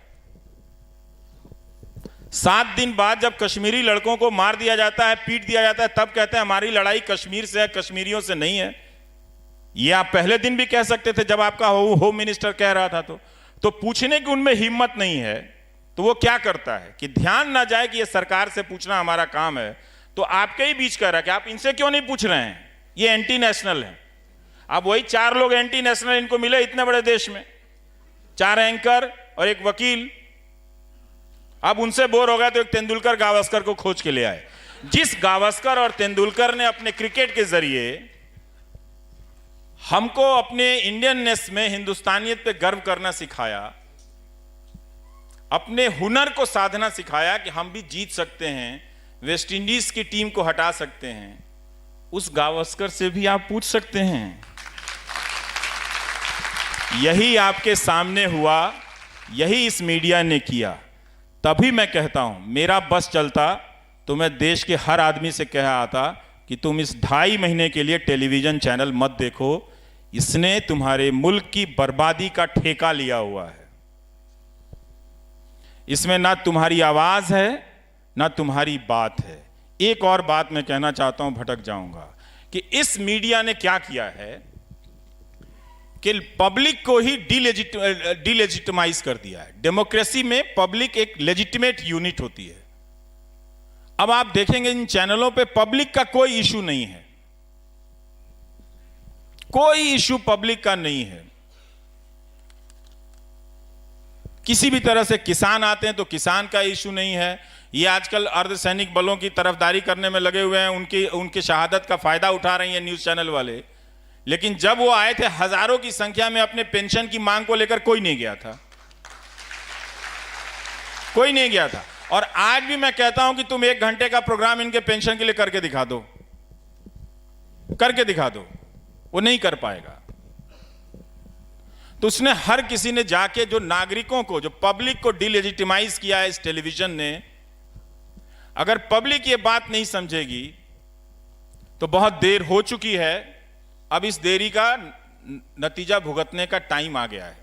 7 दिन बाद जब कश्मीरी लड़कों को मार दिया जाता है, पीट दिया जाता है, तब कहते हैं हमारी लड़ाई कश्मीर से है, कश्मीरियों से नहीं है। ये आप पहले दिन भी कह सकते थे जब आपका होम मिनिस्टर कह रहा था। तो पूछने की उनमें हिम्मत नहीं है, तो वो क्या करता है कि ध्यान ना जाए कि ये सरकार से पूछना हमारा काम है, तो आपके ही बीच कह रहा है कि आप इनसे क्यों नहीं पूछ रहे हैं, ये एंटी नेशनल है। अब वही 4 लोग एंटी नेशनल इनको मिले इतने बड़े देश में, 4 एंकर और 1 वकील। अब उनसे बोर हो गया तो एक तेंदुलकर गावस्कर को खोज के ले आए। जिस गावस्कर और तेंदुलकर ने अपने क्रिकेट के जरिए हमको अपने इंडियननेस में, हिंदुस्तानियत पे गर्व करना सिखाया, अपने हुनर को साधना सिखाया कि हम भी जीत सकते हैं, वेस्ट इंडीज की टीम को हटा सकते हैं, उस गावस्कर से भी आप पूछ सकते हैं। यही आपके सामने हुआ, यही इस मीडिया ने किया। तभी मैं कहता हूं, मेरा बस चलता तो मैं देश के हर आदमी से कह आता कि तुम इस 2.5 महीने के लिए टेलीविजन चैनल मत देखो, इसने तुम्हारे मुल्क की बर्बादी का ठेका लिया हुआ है। इसमें ना तुम्हारी आवाज है, ना तुम्हारी बात है। एक और बात मैं कहना चाहता हूं, भटक जाऊंगा, कि इस मीडिया ने क्या किया है कि पब्लिक को ही डिलेजिटिमाइज कर दिया है। डेमोक्रेसी में पब्लिक एक लेजिटिमेट यूनिट होती है। अब आप देखेंगे इन चैनलों पे पब्लिक का कोई इशू नहीं है, कोई इशू पब्लिक का नहीं है। किसी भी तरह से किसान आते हैं तो किसान का इशू नहीं है। ये आजकल अर्धसैनिक बलों की तरफदारी करने में लगे हुए हैं, उनकी शहादत का फायदा उठा रही हैं न्यूज चैनल वाले। लेकिन जब वो आए थे हजारों की संख्या में अपने पेंशन की मांग को लेकर, कोई नहीं गया था, कोई नहीं गया था। और आज भी मैं कहता हूं कि तुम 1 घंटे का प्रोग्राम इनके पेंशन के लिए करके दिखा दो, करके दिखा दो, वो नहीं कर पाएगा। तो उसने, हर किसी ने जाके जो नागरिकों को, जो पब्लिक को डिलेजिटिमाइज किया है इस टेलीविजन ने। अगर पब्लिक ये बात नहीं समझेगी तो बहुत देर हो चुकी है। अब इस देरी का नतीजा भुगतने का टाइम आ गया है।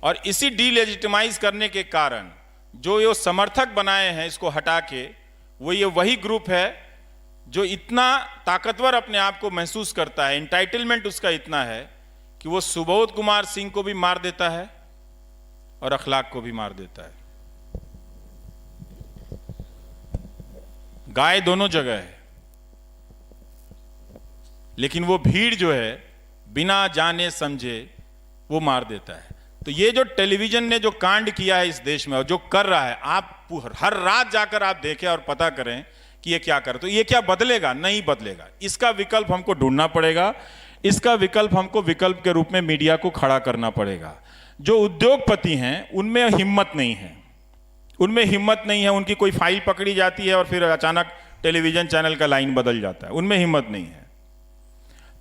और इसी डीलेजिटिमाइज करने के कारण जो ये समर्थक बनाए हैं इसको हटा के, वो ये वही ग्रुप है जो इतना ताकतवर अपने आप को महसूस करता है, इंटाइटलमेंट उसका इतना है कि वो सुबोध कुमार सिंह को भी मार देता है और अखलाक को भी मार देता है। गाय दोनों जगह है, लेकिन वो भीड़ जो है बिना जाने समझे वो मार देता है। तो ये जो टेलीविजन ने जो कांड किया है इस देश में और जो कर रहा है, आप हर रात जाकर आप देखें और पता करें कि ये क्या कर, तो ये क्या बदलेगा? नहीं बदलेगा। इसका विकल्प हमको ढूंढना पड़ेगा। इसका विकल्प हमको विकल्प के रूप में मीडिया को खड़ा करना पड़ेगा। जो उद्योगपति हैं उनमें हिम्मत नहीं है, उनमें हिम्मत नहीं है। उनकी कोई फाइल पकड़ी जाती है और फिर अचानक टेलीविजन चैनल का लाइन बदल जाता है, उनमें हिम्मत नहीं है।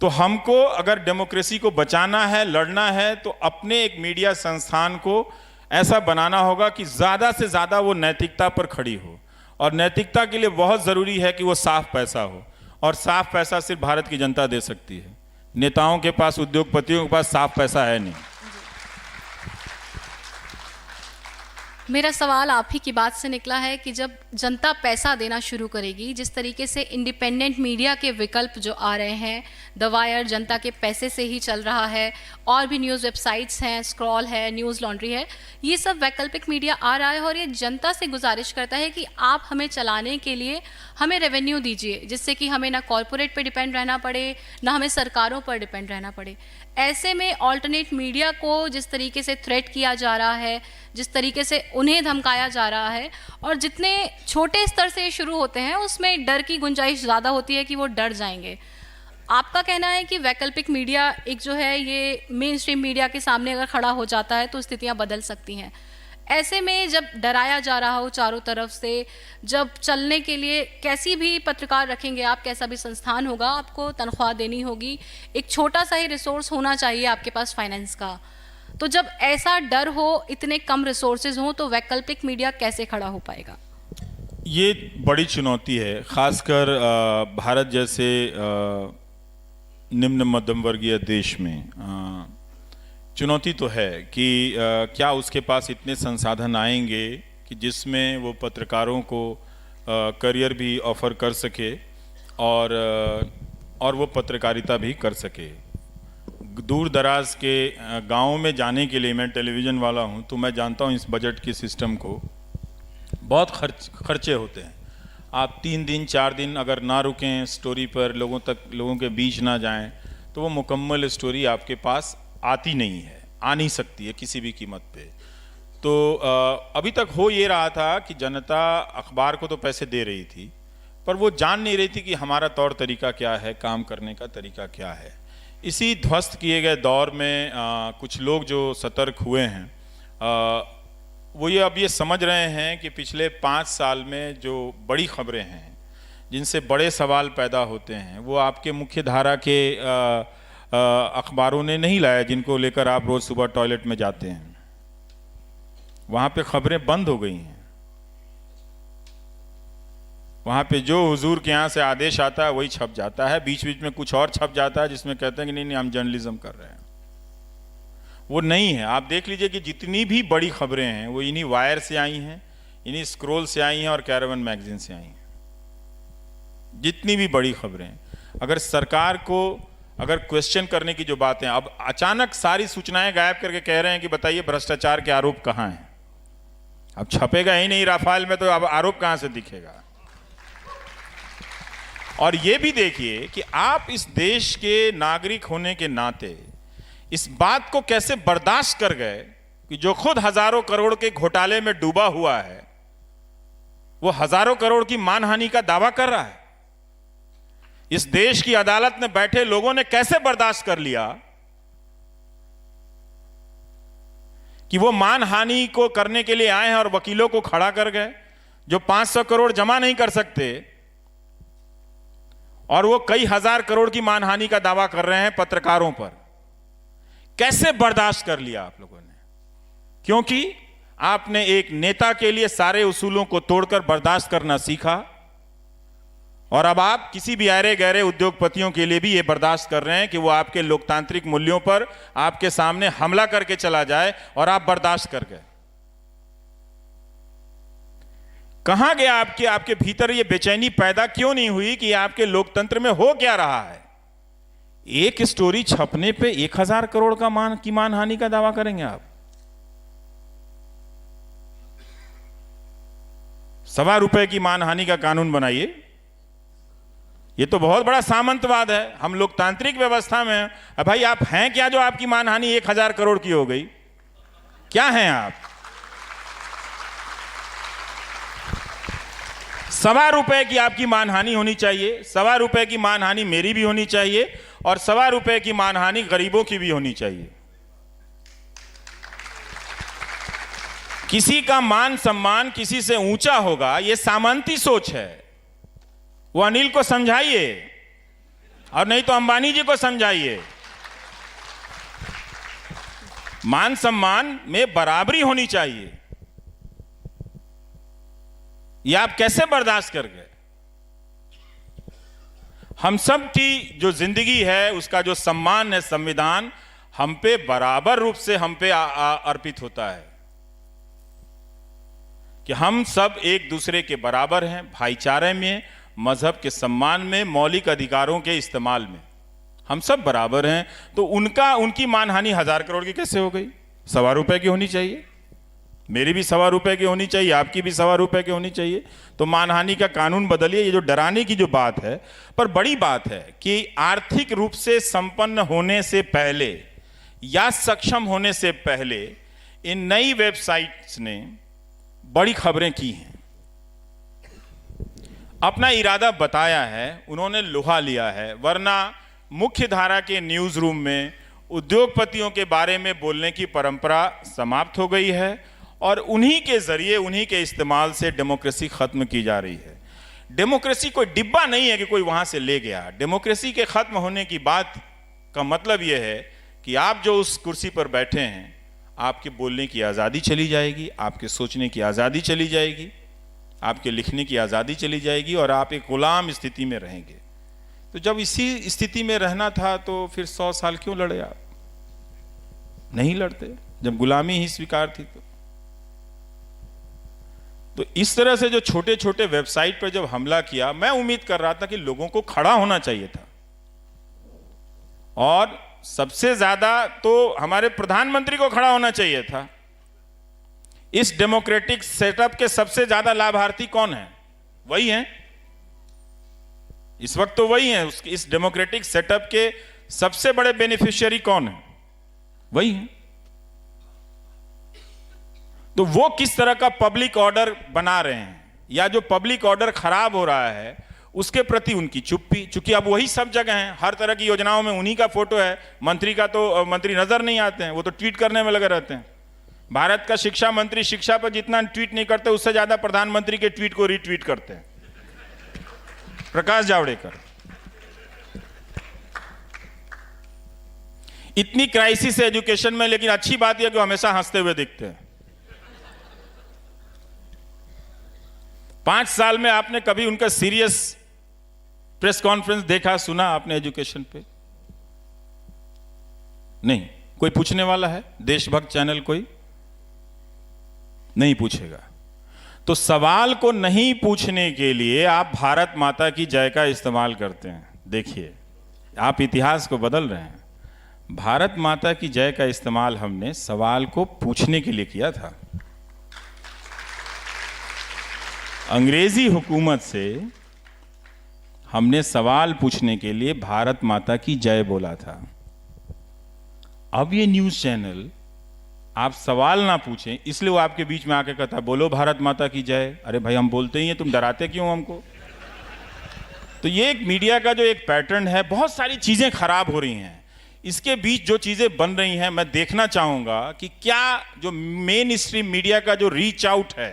तो हमको अगर डेमोक्रेसी को बचाना है, लड़ना है, तो अपने एक मीडिया संस्थान को ऐसा बनाना होगा कि ज़्यादा से ज़्यादा वो नैतिकता पर खड़ी हो। और नैतिकता के लिए बहुत ज़रूरी है कि वो साफ पैसा हो, और साफ पैसा सिर्फ भारत की जनता दे सकती है। नेताओं के पास, उद्योगपतियों के पास साफ पैसा है नहीं। मेरा सवाल आप ही की बात से निकला है कि जब जनता पैसा देना शुरू करेगी, जिस तरीके से इंडिपेंडेंट मीडिया के विकल्प जो आ रहे हैं, द वायर जनता के पैसे से ही चल रहा है, और भी न्यूज़ वेबसाइट्स हैं, स्क्रॉल है, न्यूज़ लॉन्ड्री है, ये सब वैकल्पिक मीडिया आ रहा है और ये जनता से गुजारिश करता है कि आप हमें चलाने के लिए हमें रेवेन्यू दीजिए, जिससे कि हमें ना कॉरपोरेट पे डिपेंड रहना पड़े, ना हमें सरकारों पर डिपेंड रहना पड़े। ऐसे में ऑल्टरनेट मीडिया को जिस तरीके से थ्रेट किया जा रहा है, जिस तरीके से उन्हें धमकाया जा रहा है, और जितने छोटे स्तर से शुरू होते हैं उसमें डर की गुंजाइश ज़्यादा होती है कि वो डर जाएंगे। आपका कहना है कि वैकल्पिक मीडिया एक जो है ये मेन स्ट्रीम मीडिया के सामने अगर खड़ा हो जाता है तो स्थितियां बदल सकती हैं। ऐसे में जब डराया जा रहा हो चारों तरफ से, जब चलने के लिए कैसी भी पत्रकार रखेंगे आप, कैसा भी संस्थान होगा, आपको तनख्वाह देनी होगी, एक छोटा सा ही रिसोर्स होना चाहिए आपके पास फाइनेंस का। तो जब ऐसा डर हो, इतने कम रिसोर्सेज हों, तो वैकल्पिक मीडिया कैसे खड़ा हो पाएगा? ये बड़ी चुनौती है, खासकर भारत जैसे निम्न मध्यम वर्गीय देश में। चुनौती तो है कि क्या उसके पास इतने संसाधन आएंगे कि जिसमें वो पत्रकारों को करियर भी ऑफर कर सके और वो पत्रकारिता भी कर सके। दूर दराज के गाँव में जाने के लिए, मैं टेलीविज़न वाला हूँ तो मैं जानता हूँ इस बजट की सिस्टम को, बहुत खर्चे होते हैं। आप 3 दिन 4 दिन अगर ना रुकें स्टोरी पर, लोगों के बीच ना जाएं, तो वो मुकम्मल स्टोरी आपके पास आती नहीं है, आ नहीं सकती है किसी भी कीमत पे। तो अभी तक हो ये रहा था कि जनता अखबार को तो पैसे दे रही थी, पर वो जान नहीं रही थी कि हमारा तौर तरीका क्या है, काम करने का तरीका क्या है। इसी ध्वस्त किए गए दौर में कुछ लोग जो सतर्क हुए हैं, वो अब ये समझ रहे हैं कि पिछले 5 साल में जो बड़ी खबरें हैं, जिनसे बड़े सवाल पैदा होते हैं, वो आपके मुख्य धारा के अखबारों ने नहीं लाया, जिनको लेकर आप रोज़ सुबह टॉयलेट में जाते हैं। वहाँ पे खबरें बंद हो गई हैं। वहाँ पे जो हुजूर के यहाँ से आदेश आता है वही छप जाता है, बीच बीच में कुछ और छप जाता है जिसमें कहते हैं कि नहीं हम जर्नलिज्म कर रहे हैं। वो नहीं है। आप देख लीजिए कि जितनी भी बड़ी खबरें हैं वो इन्हीं वायर से आई हैं, इन्हीं स्क्रोल से आई हैं और कैरावन मैगजीन से आई हैं। जितनी भी बड़ी खबरें, अगर सरकार को अगर क्वेश्चन करने की जो बातें, अब अचानक सारी सूचनाएं गायब करके कह रहे हैं कि बताइए भ्रष्टाचार के आरोप कहाँ हैं। अब छपेगा ही नहीं राफेल में, तो अब आरोप कहाँ से दिखेगा। और ये भी देखिए कि आप इस देश के नागरिक होने के नाते इस बात को कैसे बर्दाश्त कर गए कि जो खुद हजारों करोड़ के घोटाले में डूबा हुआ है, वो हजारों करोड़ की मानहानि का दावा कर रहा है। इस देश की अदालत में बैठे लोगों ने कैसे बर्दाश्त कर लिया कि वो मानहानि को करने के लिए आए हैं और वकीलों को खड़ा कर गए, जो 500 करोड़ जमा नहीं कर सकते और वो कई हजार करोड़ की मानहानि का दावा कर रहे हैं पत्रकारों पर। कैसे बर्दाश्त कर लिया आप लोगों ने? क्योंकि आपने एक नेता के लिए सारे उसूलों को तोड़कर बर्दाश्त करना सीखा और अब आप किसी भी अरे गहरे उद्योगपतियों के लिए भी ये बर्दाश्त कर रहे हैं कि वो आपके लोकतांत्रिक मूल्यों पर आपके सामने हमला करके चला जाए और आप बर्दाश्त कर गए। कहां गया आपके भीतर ये बेचैनी पैदा क्यों नहीं हुई कि आपके लोकतंत्र में हो क्या रहा है? एक स्टोरी छपने पे 1000 करोड़ की मानहानि का दावा करेंगे आप। ₹1.25 की मानहानि का कानून बनाइए। ये तो बहुत बड़ा सामंतवाद है। हम लोकतांत्रिक व्यवस्था में हैं। अब भाई आप हैं क्या जो आपकी मानहानि 1000 करोड़ की हो गई? क्या हैं आप? ₹1.25 की आपकी मानहानि होनी चाहिए, ₹1.25 की मानहानि मेरी भी होनी चाहिए और ₹1.25 की मानहानि गरीबों की भी होनी चाहिए। किसी का मान सम्मान किसी से ऊंचा होगा, यह सामंती सोच है। वो अनिल को समझाइए और नहीं तो अंबानी जी को समझाइए। मान सम्मान में बराबरी होनी चाहिए। ये आप कैसे बर्दाश्त कर गए? हम सब की जो जिंदगी है, उसका जो सम्मान है, संविधान हम पे बराबर रूप से हम पे अर्पित होता है कि हम सब एक दूसरे के बराबर हैं, भाईचारे में, मजहब के सम्मान में, मौलिक अधिकारों के इस्तेमाल में हम सब बराबर हैं। तो उनकी मानहानि 1000 करोड़ की कैसे हो गई? ₹1.25 की होनी चाहिए, मेरी भी ₹1.25 की होनी चाहिए, आपकी भी ₹1.25 की होनी चाहिए। तो मानहानि का कानून बदलिए। ये जो डराने की जो बात है, पर बड़ी बात है कि आर्थिक रूप से संपन्न होने से पहले या सक्षम होने से पहले इन नई वेबसाइट्स ने बड़ी खबरें की हैं, अपना इरादा बताया है, उन्होंने लोहा लिया है। वरना मुख्य धारा के न्यूज़ रूम में उद्योगपतियों के बारे में बोलने की परंपरा समाप्त हो गई है और उन्हीं के जरिए, उन्हीं के इस्तेमाल से डेमोक्रेसी खत्म की जा रही है। डेमोक्रेसी कोई डिब्बा नहीं है कि कोई वहां से ले गया। डेमोक्रेसी के खत्म होने की बात का मतलब यह है कि आप जो उस कुर्सी पर बैठे हैं, आपके बोलने की आज़ादी चली जाएगी, आपके सोचने की आज़ादी चली जाएगी, आपके लिखने की आज़ादी चली जाएगी और आप एक गुलाम स्थिति में रहेंगे। तो जब इसी स्थिति में रहना था तो फिर 100 साल क्यों लड़े आप? नहीं लड़ते जब गुलामी ही स्वीकार थी। तो इस तरह से जो छोटे छोटे वेबसाइट पर जब हमला किया, मैं उम्मीद कर रहा था कि लोगों को खड़ा होना चाहिए था। और सबसे ज्यादा तो हमारे प्रधानमंत्री को खड़ा होना चाहिए था। इस डेमोक्रेटिक सेटअप के सबसे ज्यादा लाभार्थी कौन है? वही हैं इस वक्त, तो वही हैं। इस डेमोक्रेटिक सेटअप के सबसे बड़े बेनिफिशियरी कौन है? वही हैं। तो वो किस तरह का पब्लिक ऑर्डर बना रहे हैं या जो पब्लिक ऑर्डर खराब हो रहा है उसके प्रति उनकी चुप्पी, चूंकि अब वही सब जगह हैं, हर तरह की योजनाओं में उन्हीं का फोटो है। मंत्री का तो मंत्री नजर नहीं आते हैं, वो तो ट्वीट करने में लगे रहते हैं। भारत का शिक्षा मंत्री शिक्षा पर जितना ट्वीट नहीं करते, उससे ज्यादा प्रधानमंत्री के ट्वीट को रीट्वीट करते हैं। प्रकाश जावड़ेकर। इतनी क्राइसिस है एजुकेशन में, लेकिन अच्छी बात यह कि हमेशा हंसते हुए दिखते हैं। 5 साल में आपने कभी उनका सीरियस प्रेस कॉन्फ्रेंस देखा, सुना आपने एजुकेशन पे? नहीं। कोई पूछने वाला है? देशभक्त चैनल कोई नहीं पूछेगा। तो सवाल को नहीं पूछने के लिए आप भारत माता की जय का इस्तेमाल करते हैं। देखिए, आप इतिहास को बदल रहे हैं। भारत माता की जय का इस्तेमाल हमने सवाल को पूछने के लिए किया था। अंग्रेजी हुकूमत से हमने सवाल पूछने के लिए भारत माता की जय बोला था। अब ये न्यूज़ चैनल आप सवाल ना पूछें, इसलिए वो आपके बीच में आके कहता बोलो भारत माता की जय। अरे भाई, हम बोलते ही हैं, तुम डराते क्यों हमको? तो ये एक मीडिया का जो एक पैटर्न है, बहुत सारी चीज़ें खराब हो रही हैं। इसके बीच जो चीज़ें बन रही हैं, मैं देखना चाहूँगा कि क्या जो मेन स्ट्रीम मीडिया का जो रीच आउट है,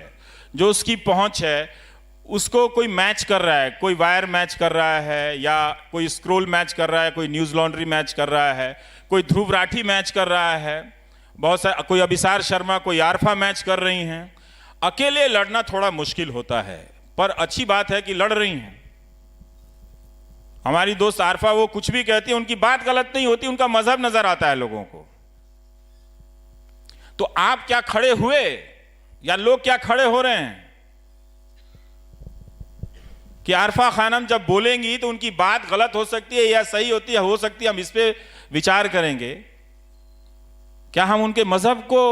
जो उसकी पहुँच है, उसको कोई मैच कर रहा है। कोई वायर मैच कर रहा है, या कोई स्क्रोल मैच कर रहा है, कोई न्यूज़ लॉन्ड्री मैच कर रहा है, कोई ध्रुव राठी मैच कर रहा है, बहुत सारे, कोई अभिसार शर्मा, कोई आरफा मैच कर रही हैं। अकेले लड़ना थोड़ा मुश्किल होता है, पर अच्छी बात है कि लड़ रही हैं। हमारी दोस्त आरफा, वो कुछ भी कहती है, उनकी बात गलत नहीं होती, उनका मजहब नजर आता है लोगों को। तो आप क्या खड़े हुए या लोग क्या खड़े हो रहे हैं कि आरफा खानम जब बोलेंगी तो उनकी बात गलत हो सकती है या सही होती है, हो सकती है, हम इस पे विचार करेंगे। क्या हम उनके मजहब को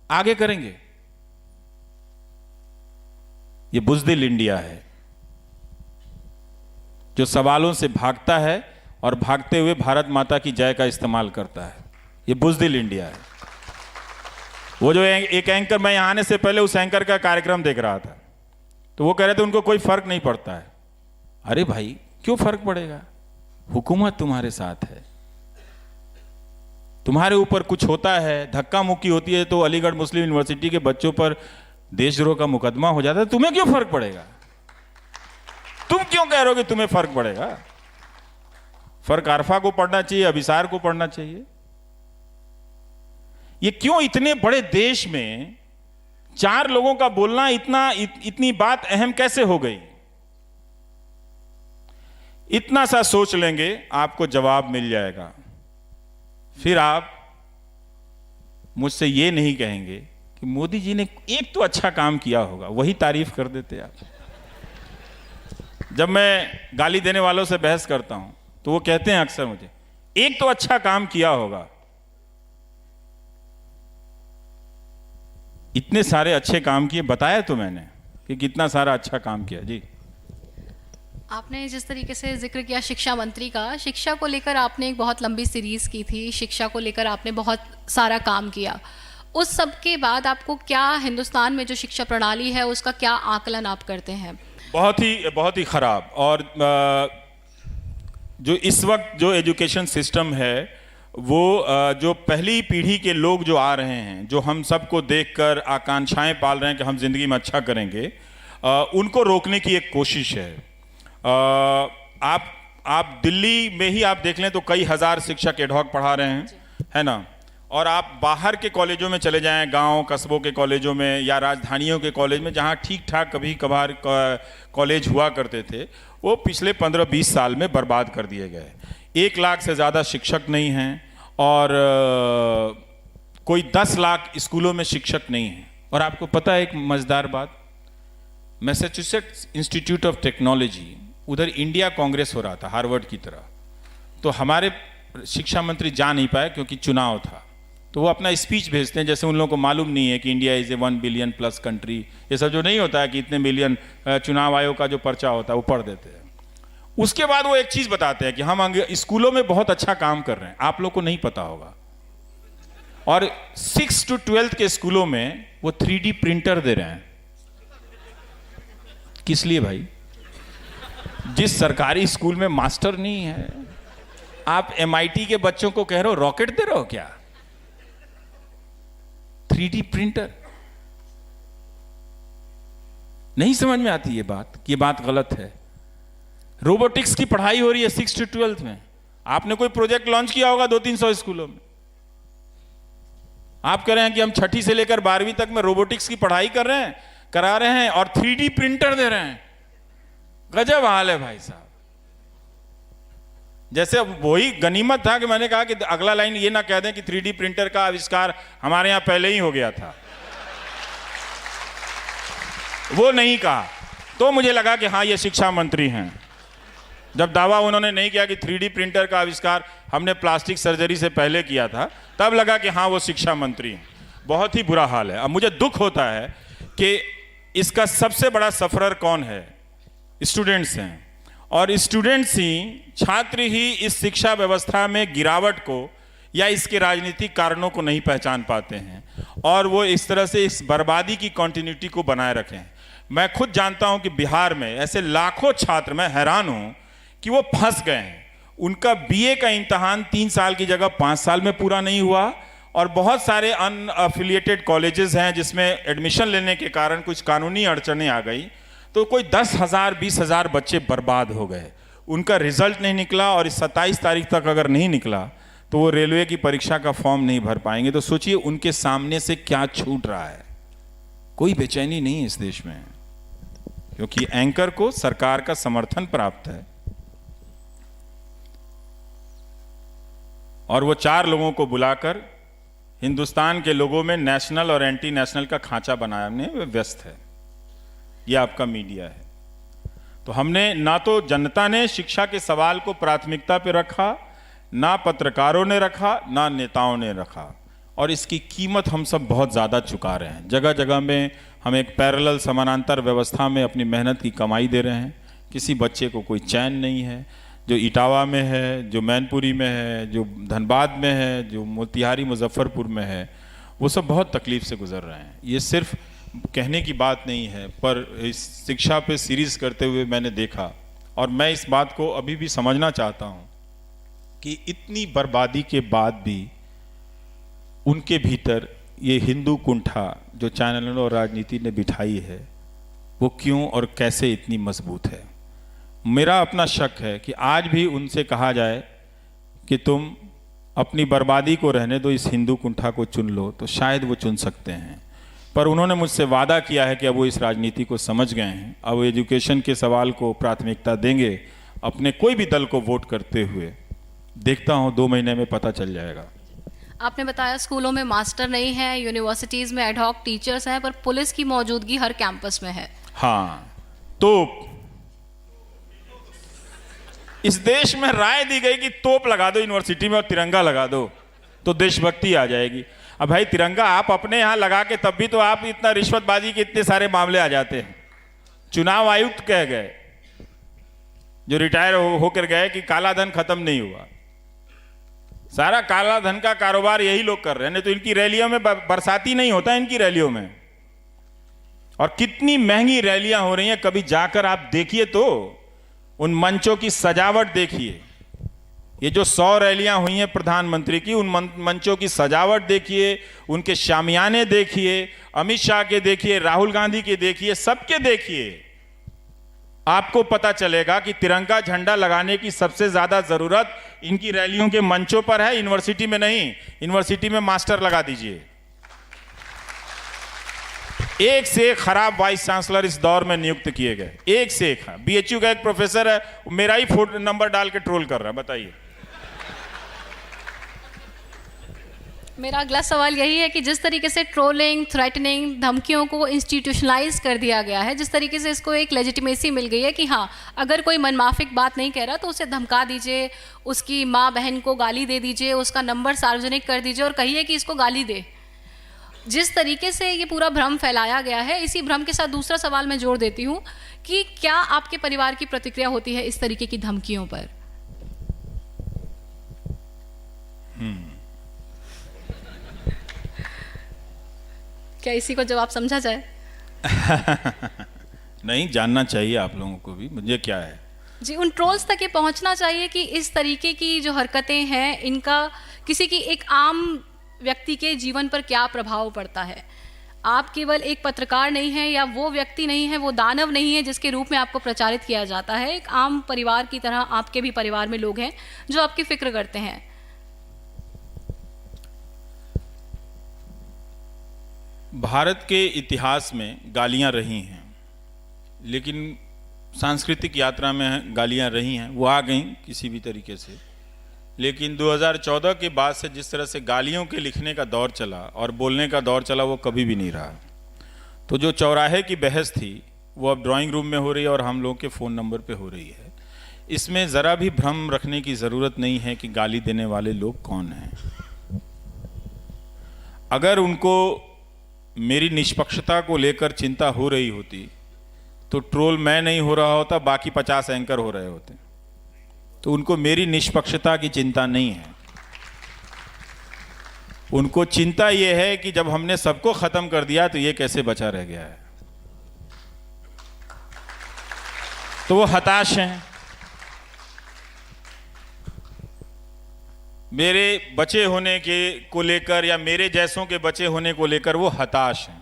आगे करेंगे? ये बुज़दिल इंडिया है जो सवालों से भागता है और भागते हुए भारत माता की जय का इस्तेमाल करता है। ये बुज़दिल इंडिया है। वो जो एक एंकर, मैं यहां आने से पहले उस एंकर का कार्यक्रम देख रहा था, तो वो कह रहे थे उनको कोई फर्क नहीं पड़ता है। अरे भाई, क्यों फर्क पड़ेगा? हुकूमत तुम्हारे साथ है, तुम्हारे ऊपर कुछ होता है, धक्का मुक्की होती है तो अलीगढ़ मुस्लिम यूनिवर्सिटी के बच्चों पर देशद्रोह का मुकदमा हो जाता है, तुम्हें क्यों फर्क पड़ेगा? तुम क्यों कह रहे हो कि तुम्हें फर्क पड़ेगा? फर्क आरफा को पड़ना चाहिए, अभिसार को पड़ना चाहिए। ये क्यों इतने बड़े देश में 4 लोगों का बोलना इतनी बात अहम कैसे हो गई? इतना सा सोच लेंगे, आपको जवाब मिल जाएगा। फिर आप मुझसे ये नहीं कहेंगे कि मोदी जी ने एक तो अच्छा काम किया होगा, वही तारीफ कर देते आप। जब मैं गाली देने वालों से बहस करता हूं तो वो कहते हैं अक्सर मुझे, एक तो अच्छा काम किया होगा। इतने सारे अच्छे काम किए, बताया तो मैंने कि कितना सारा अच्छा काम किया। जी, आपने जिस तरीके से जिक्र किया शिक्षा मंत्री का, शिक्षा को लेकर आपने एक बहुत लंबी सीरीज की थी, शिक्षा को लेकर आपने बहुत सारा काम किया। उस सब के बाद आपको क्या हिंदुस्तान में जो शिक्षा प्रणाली है उसका क्या आकलन आप करते हैं? बहुत ही खराब। और जो इस वक्त जो एजुकेशन सिस्टम है वो जो पहली पीढ़ी के लोग जो आ रहे हैं, जो हम सबको देखकर आकांक्षाएं पाल रहे हैं कि हम जिंदगी में अच्छा करेंगे, उनको रोकने की एक कोशिश है। आप दिल्ली में ही आप देख लें तो कई हजार शिक्षक एडहॉक पढ़ा रहे हैं, है ना। और आप बाहर के कॉलेजों में चले जाएं, गांव कस्बों के कॉलेजों में या राजधानियों के कॉलेज में, जहां ठीक ठाक कभी कभार कॉलेज हुआ करते थे, वो पिछले 15-20 साल में बर्बाद कर दिए गए। 1 लाख से ज़्यादा शिक्षक नहीं हैं और कोई 10 लाख स्कूलों में शिक्षक नहीं हैं। और आपको पता है एक मज़ेदार बात, मैसेच्यूसेट्स इंस्टीट्यूट ऑफ टेक्नोलॉजी, उधर इंडिया कांग्रेस हो रहा था हार्वर्ड की तरह, तो हमारे शिक्षा मंत्री जा नहीं पाए क्योंकि चुनाव था। तो वो अपना स्पीच भेजते हैं जैसे उन लोगों को मालूम नहीं है कि India is a 1 billion plus country. ये सब जो नहीं होता है कि इतने मिलियन, चुनाव आयोग का जो पर्चा होता है वो पढ़ देते हैं। उसके बाद वो एक चीज़ बताते हैं कि हम स्कूलों में बहुत अच्छा काम कर रहे हैं, आप लोग को नहीं पता होगा। और 6 to 12 के स्कूलों में वो 3D प्रिंटर दे रहे हैं। किस लिए भाई? जिस सरकारी स्कूल में मास्टर नहीं है, आप MIT के बच्चों को कह रहे हो रॉकेट दे रहे हो क्या? 3D printer. नहीं समझ में आती ये बात कि ये बात गलत है। रोबोटिक्स की पढ़ाई हो रही है 6 to 12 में। आपने कोई प्रोजेक्ट लॉन्च किया होगा 200-300 स्कूलों में। आप कह रहे हैं कि हम 6ठी से लेकर 12वीं तक में रोबोटिक्स की पढ़ाई करा रहे हैं और 3D प्रिंटर दे रहे हैं। गजब हाल है भाई साहब। जैसे वही गनीमत था कि मैंने कहा कि अगला लाइन ये ना कह दें कि 3D प्रिंटर का आविष्कार हमारे यहां पहले ही हो गया था। वो नहीं कहा तो मुझे लगा कि हाँ ये शिक्षा मंत्री हैं। जब दावा उन्होंने नहीं किया कि 3D प्रिंटर का आविष्कार हमने प्लास्टिक सर्जरी से पहले किया था, तब लगा कि हाँ वो शिक्षा मंत्री हैं। बहुत ही बुरा हाल है। अब मुझे दुख होता है कि इसका सबसे बड़ा सफरर कौन है? स्टूडेंट्स हैं। और स्टूडेंट्स ही, छात्र ही इस शिक्षा व्यवस्था में गिरावट को या इसके राजनीतिक कारणों को नहीं पहचान पाते हैं और वो इस तरह से इस बर्बादी की कंटिन्यूटी को बनाए रखें। मैं खुद जानता हूं कि बिहार में ऐसे लाखों छात्र, मैं हैरान हूं कि वो फंस गए हैं। उनका BA का इम्तहान 3 साल की जगह 5 साल में पूरा नहीं हुआ और बहुत सारे अनअफिलिएटेड कॉलेजेस हैं जिसमें एडमिशन लेने के कारण कुछ कानूनी अड़चनें आ गई, तो कोई 10,000 20,000 बच्चे बर्बाद हो गए। उनका रिजल्ट नहीं निकला और इस 27 तारीख तक अगर नहीं निकला तो वो रेलवे की परीक्षा का फॉर्म नहीं भर पाएंगे। तो सोचिए उनके सामने से क्या छूट रहा है। कोई बेचैनी नहीं है इस देश में, क्योंकि एंकर को सरकार का समर्थन प्राप्त है। और वो 4 लोगों को बुलाकर हिंदुस्तान के लोगों में नेशनल और एंटी नेशनल का खांचा बनाने में व्यस्त है। ये आपका मीडिया है। तो हमने ना तो जनता ने शिक्षा के सवाल को प्राथमिकता पे रखा, ना पत्रकारों ने रखा, ना नेताओं ने रखा, और इसकी कीमत हम सब बहुत ज़्यादा चुका रहे हैं। जगह जगह में हम एक पैरेलल समानांतर व्यवस्था में अपनी मेहनत की कमाई दे रहे हैं। किसी बच्चे को कोई चैन नहीं है। जो इटावा में है, जो मैनपुरी में है, जो धनबाद में है, जो मोतिहारी मुजफ्फरपुर में है, वो सब बहुत तकलीफ से गुजर रहे हैं। ये सिर्फ कहने की बात नहीं है, पर इस शिक्षा पे सीरीज करते हुए मैंने देखा, और मैं इस बात को अभी भी समझना चाहता हूँ कि इतनी बर्बादी के बाद भी उनके भीतर ये हिंदू कुंठा जो चैनलों और राजनीति ने बिठाई है, वो क्यों और कैसे इतनी मजबूत है। मेरा अपना शक है कि आज भी उनसे कहा जाए कि तुम अपनी बर्बादी को रहने दो, इस हिंदू कुंठा को चुन लो, तो शायद वो चुन सकते हैं। पर उन्होंने मुझसे वादा किया है कि अब वो इस राजनीति को समझ गए हैं, अब वो एजुकेशन के सवाल को प्राथमिकता देंगे अपने कोई भी दल को वोट करते हुए। देखता हूँ 2 महीने में पता चल जाएगा। आपने बताया स्कूलों में मास्टर नहीं है, यूनिवर्सिटीज़ में एडहॉक टीचर्स हैं, पर पुलिस की मौजूदगी हर कैंपस में है। हाँ, तो इस देश में राय दी गई कि तोप लगा दो यूनिवर्सिटी में और तिरंगा लगा दो तो देशभक्ति आ जाएगी। अब भाई तिरंगा आप अपने यहाँ लगा के तब भी तो आप इतना रिश्वतबाजी के इतने सारे मामले आ जाते हैं। चुनाव आयुक्त कह गए, जो रिटायर होकर गए, कि काला धन खत्म नहीं हुआ। सारा काला धन का कारोबार यही लोग कर रहे हैं। नहीं तो इनकी रैलियों में बरसाती नहीं होता, इनकी रैलियों में। और कितनी महंगी रैलियां हो रही हैं, कभी जाकर आप देखिए तो उन मंचों की सजावट देखिए। ये जो 100 रैलियां हुई हैं प्रधानमंत्री की, उन मंचों की सजावट देखिए, उनके शामियाने देखिए, अमित शाह के देखिए, राहुल गांधी के देखिए, सबके देखिए। आपको पता चलेगा कि तिरंगा झंडा लगाने की सबसे ज्यादा जरूरत इनकी रैलियों के मंचों पर है, यूनिवर्सिटी में नहीं। यूनिवर्सिटी में मास्टर लगा दीजिए। एक से एक खराब वाइस चांसलर इस दौर में नियुक्त किए गए, एक से एक। बीएचयू का एक प्रोफेसर है, मेरा ही फोन नंबर डाल के ट्रोल कर रहा है। बताइए। मेरा अगला सवाल यही है कि जिस तरीके से ट्रोलिंग, थ्रेटनिंग, धमकियों को इंस्टीट्यूशनलाइज कर दिया गया है, जिस तरीके से इसको एक लेजिटिमेसी मिल गई है कि हाँ, अगर कोई मनमाफिक बात नहीं कह रहा तो उसे धमका दीजिए, उसकी माँ बहन को गाली दे दीजिए, उसका नंबर सार्वजनिक कर दीजिए और कहिए कि इसको गाली दे। जिस तरीके से ये पूरा भ्रम फैलाया गया है, इसी भ्रम के साथ दूसरा सवाल मैं जोड़ देती हूँ कि क्या आपके परिवार की प्रतिक्रिया होती है इस तरीके की धमकियों पर? क्या इसी को जवाब समझा जाए? नहीं, जानना चाहिए आप लोगों को भी, मुझे क्या है जी। उन ट्रोल्स तक ये पहुंचना चाहिए कि इस तरीके की जो हरकतें हैं, इनका किसी की एक आम व्यक्ति के जीवन पर क्या प्रभाव पड़ता है। आप केवल एक पत्रकार नहीं हैं, या वो व्यक्ति नहीं है, वो दानव नहीं है जिसके रूप में आपको प्रचारित किया जाता है। एक आम परिवार की तरह आपके भी परिवार में लोग हैं जो आपकी फिक्र करते हैं। भारत के इतिहास में गालियां रही हैं, लेकिन सांस्कृतिक यात्रा में गालियां रही हैं, वो आ गई किसी भी तरीके से। लेकिन 2014 के बाद से जिस तरह से गालियों के लिखने का दौर चला और बोलने का दौर चला, वो कभी भी नहीं रहा। तो जो चौराहे की बहस थी, वो अब ड्राइंग रूम में हो रही है और हम लोग के फ़ोन नंबर पे हो रही है। इसमें ज़रा भी भ्रम रखने की ज़रूरत नहीं है कि गाली देने वाले लोग कौन हैं। अगर उनको मेरी निष्पक्षता को लेकर चिंता हो रही होती तो ट्रोल मैं नहीं हो रहा होता, बाकी 50 एंकर हो रहे होते। तो उनको मेरी निष्पक्षता की चिंता नहीं है। उनको चिंता यह है कि जब हमने सबको खत्म कर दिया तो ये कैसे बचा रह गया है। तो वो हताश हैं। मेरे बचे होने के को लेकर या मेरे जैसों के बचे होने को लेकर वो हताश हैं।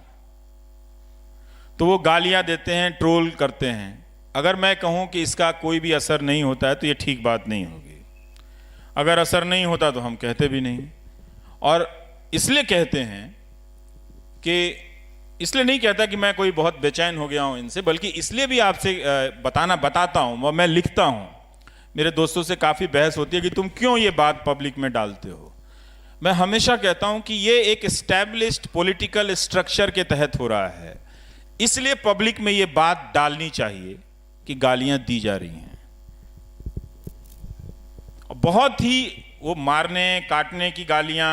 तो वो गालियां देते हैं, ट्रोल करते हैं। अगर मैं कहूं कि इसका कोई भी असर नहीं होता है तो ये ठीक बात नहीं होगी। अगर असर नहीं होता तो हम कहते भी नहीं। और इसलिए कहते हैं कि इसलिए नहीं कहता कि मैं कोई बहुत बेचैन हो गया हूं इनसे, बल्कि इसलिए भी आपसे बताता हूं, मैं लिखता हूं। मेरे दोस्तों से काफ़ी बहस होती है कि तुम क्यों ये बात पब्लिक में डालते हो। मैं हमेशा कहता हूं कि ये एक एस्टैब्लिश्ड पॉलिटिकल स्ट्रक्चर के तहत हो रहा है, इसलिए पब्लिक में ये बात डालनी चाहिए कि गालियां दी जा रही हैं। बहुत ही वो मारने काटने की गालियां,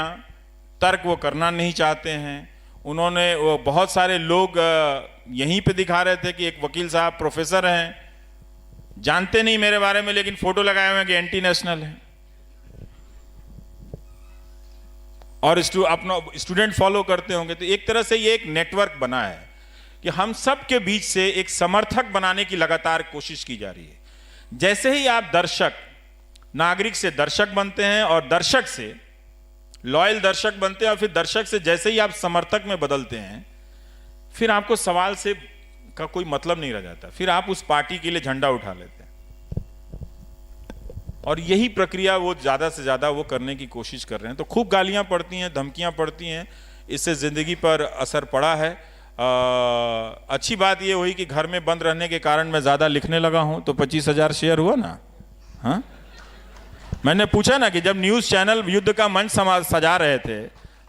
तर्क वो करना नहीं चाहते हैं। उन्होंने वो बहुत सारे लोग यहीं पे दिखा रहे थे कि एक वकील साहब प्रोफेसर हैं, जानते नहीं मेरे बारे में, लेकिन फोटो लगाए हुए हैं कि एंटी नेशनल है, और अपना स्टूडेंट फॉलो करते होंगे। तो एक तरह से ये एक नेटवर्क बना है कि हम सब के बीच से एक समर्थक बनाने की लगातार कोशिश की जा रही है। जैसे ही आप दर्शक, नागरिक से दर्शक बनते हैं और दर्शक से लॉयल दर्शक बनते हैं, और फिर दर्शक से जैसे ही आप समर्थक में बदलते हैं, फिर आपको सवाल से का कोई मतलब नहीं रह जाता, फिर आप उस पार्टी के लिए झंडा उठा लेते हैं। और यही प्रक्रिया वो ज्यादा से ज्यादा वो करने की कोशिश कर रहे हैं। तो खूब गालियां पड़ती हैं, धमकियां पड़ती हैं, इससे जिंदगी पर असर पड़ा है। अच्छी बात ये हुई कि घर में बंद रहने के कारण मैं ज्यादा लिखने लगा हूं, तो 25,000 शेयर हुआ ना। हाँ, मैंने पूछा ना कि जब न्यूज चैनल युद्ध का मंच सजा रहे थे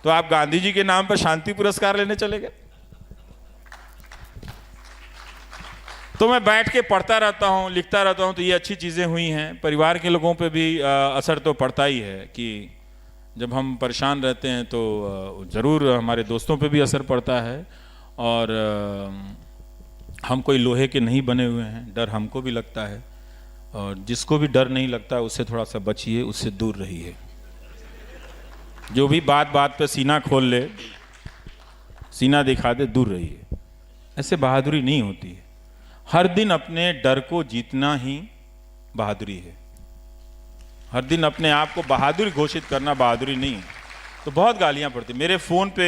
तो आप गांधी जी के नाम पर शांति पुरस्कार लेने चले गए। तो मैं बैठ के पढ़ता रहता हूँ, लिखता रहता हूँ, तो ये अच्छी चीज़ें हुई हैं। परिवार के लोगों पे भी असर तो पड़ता ही है कि जब हम परेशान रहते हैं तो ज़रूर हमारे दोस्तों पे भी असर पड़ता है। और हम कोई लोहे के नहीं बने हुए हैं, डर हमको भी लगता है, और जिसको भी डर नहीं लगता उससे थोड़ा सा बचिए, उससे दूर रहिए। जो भी बात बात पे सीना खोल ले, सीना दिखा दे, दूर रहिए। ऐसे बहादुरी नहीं होती है। हर दिन अपने डर को जीतना ही बहादुरी है। हर दिन अपने आप को बहादुर घोषित करना बहादुरी नहीं है। तो बहुत गालियां पड़ती। मेरे फ़ोन पे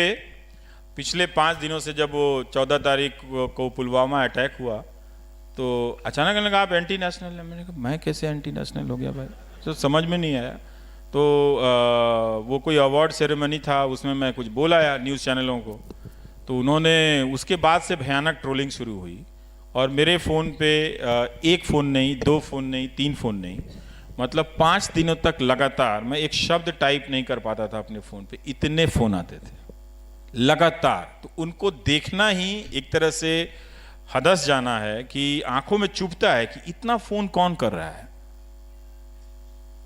पिछले 5 दिनों से, जब वो 14 तारीख को पुलवामा अटैक हुआ, तो अचानक लगा आप एंटी नेशनल हैं। मैंने कहा मैं कैसे एंटी नेशनल हो गया भाई, तो समझ में नहीं आया। तो वो कोई अवार्ड सेरेमनी था, उसमें मैं कुछ बोल आया न्यूज़ चैनलों को, तो उन्होंने उसके बाद से भयानक ट्रोलिंग शुरू हुई। और मेरे फ़ोन पे एक फ़ोन नहीं, 2 फ़ोन नहीं, 3 फ़ोन नहीं, मतलब 5 दिनों तक लगातार मैं एक शब्द टाइप नहीं कर पाता था अपने फ़ोन पे, इतने फ़ोन आते थे लगातार। तो उनको देखना ही एक तरह से हदस जाना है कि आंखों में चुभता है कि इतना फ़ोन कौन कर रहा है,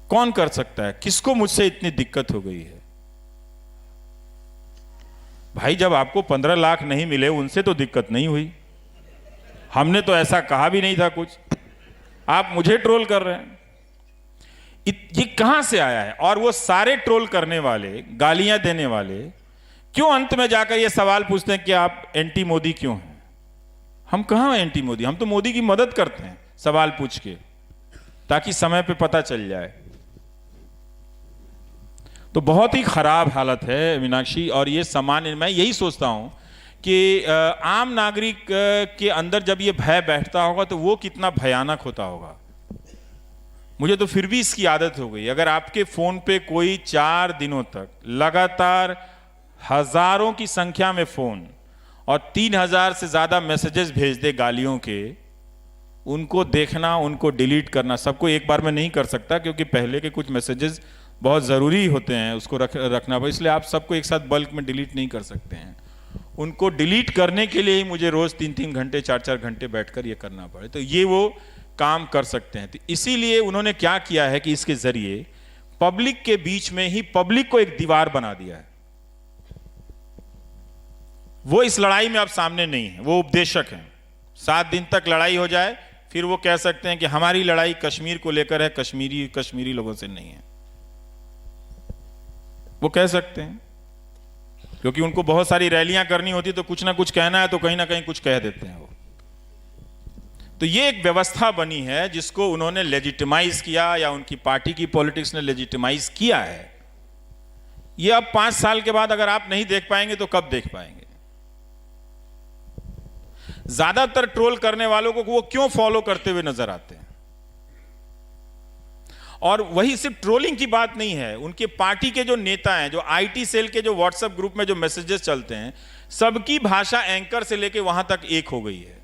कौन कर सकता है, किसको मुझसे इतनी दिक्कत हो गई है। भाई जब आपको 15 लाख नहीं मिले, उनसे तो दिक्कत नहीं हुई, हमने तो ऐसा कहा भी नहीं था कुछ, आप मुझे ट्रोल कर रहे हैं। ये कहां से आया है? और वो सारे ट्रोल करने वाले, गालियां देने वाले, क्यों अंत में जाकर ये सवाल पूछते हैं कि आप एंटी मोदी क्यों हैं? हम कहां एंटी मोदी, हम तो मोदी की मदद करते हैं सवाल पूछ के, ताकि समय पे पता चल जाए। तो बहुत ही खराब हालत है मीनाक्षी। और ये सामान्य, मैं यही सोचता हूं कि आम नागरिक के अंदर जब ये भय बैठता होगा तो वो कितना भयानक होता होगा। मुझे तो फिर भी इसकी आदत हो गई। अगर आपके फोन पे कोई 4 दिनों तक लगातार हजारों की संख्या में फोन और 3000 से ज्यादा मैसेजेस भेज दे गालियों के, उनको देखना, उनको डिलीट करना, सबको एक बार में नहीं कर सकता, क्योंकि पहले के कुछ मैसेजेस बहुत ज़रूरी होते हैं, उसको रखना पड़े, इसलिए आप सबको एक साथ बल्क में डिलीट नहीं कर सकते हैं। उनको डिलीट करने के लिए ही मुझे रोज़ 3-3 घंटे 4-4 घंटे बैठकर ये करना पड़े, तो ये वो काम कर सकते हैं। तो इसीलिए उन्होंने क्या किया है कि इसके ज़रिए पब्लिक के बीच में ही पब्लिक को एक दीवार बना दिया है। वो इस लड़ाई में अब सामने नहीं है, वो उपदेशक हैं। 7 दिन तक लड़ाई हो जाए, फिर वो कह सकते हैं कि हमारी लड़ाई कश्मीर को लेकर है, कश्मीरी लोगों से नहीं है। वो कह सकते हैं, क्योंकि उनको बहुत सारी रैलियां करनी होती, तो कुछ ना कुछ कहना है तो कहीं ना कहीं कुछ कह देते हैं वो। तो ये एक व्यवस्था बनी है जिसको उन्होंने लेजिटिमाइज किया, या उनकी पार्टी की पॉलिटिक्स ने लेजिटिमाइज किया है। ये अब 5 साल के बाद अगर आप नहीं देख पाएंगे तो कब देख पाएंगे? ज्यादातर ट्रोल करने वालों को वो क्यों फॉलो करते हुए नजर आते हैं? और वही सिर्फ ट्रोलिंग की बात नहीं है, उनके पार्टी के जो नेता हैं, जो आईटी सेल के जो व्हाट्सएप ग्रुप में जो मैसेजेस चलते हैं, सबकी भाषा एंकर से लेके वहां तक एक हो गई है,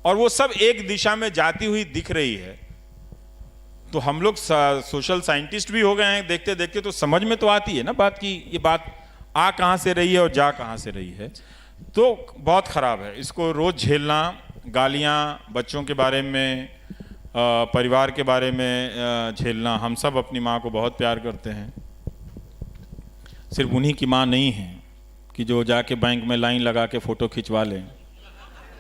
और वो सब एक दिशा में जाती हुई दिख रही है। तो हम लोग सोशल साइंटिस्ट भी हो गए हैं, देखते देखते तो समझ में तो आती है ना बात की ये बात आ कहाँ से रही है और जा कहाँ से रही है। तो बहुत ख़राब है, इसको रोज़ झेलना, गालियाँ बच्चों के बारे में, परिवार के बारे में झेलना। हम सब अपनी माँ को बहुत प्यार करते हैं, सिर्फ उन्हीं की माँ नहीं है कि जो जाके बैंक में लाइन लगा के फ़ोटो खिंचवा लें।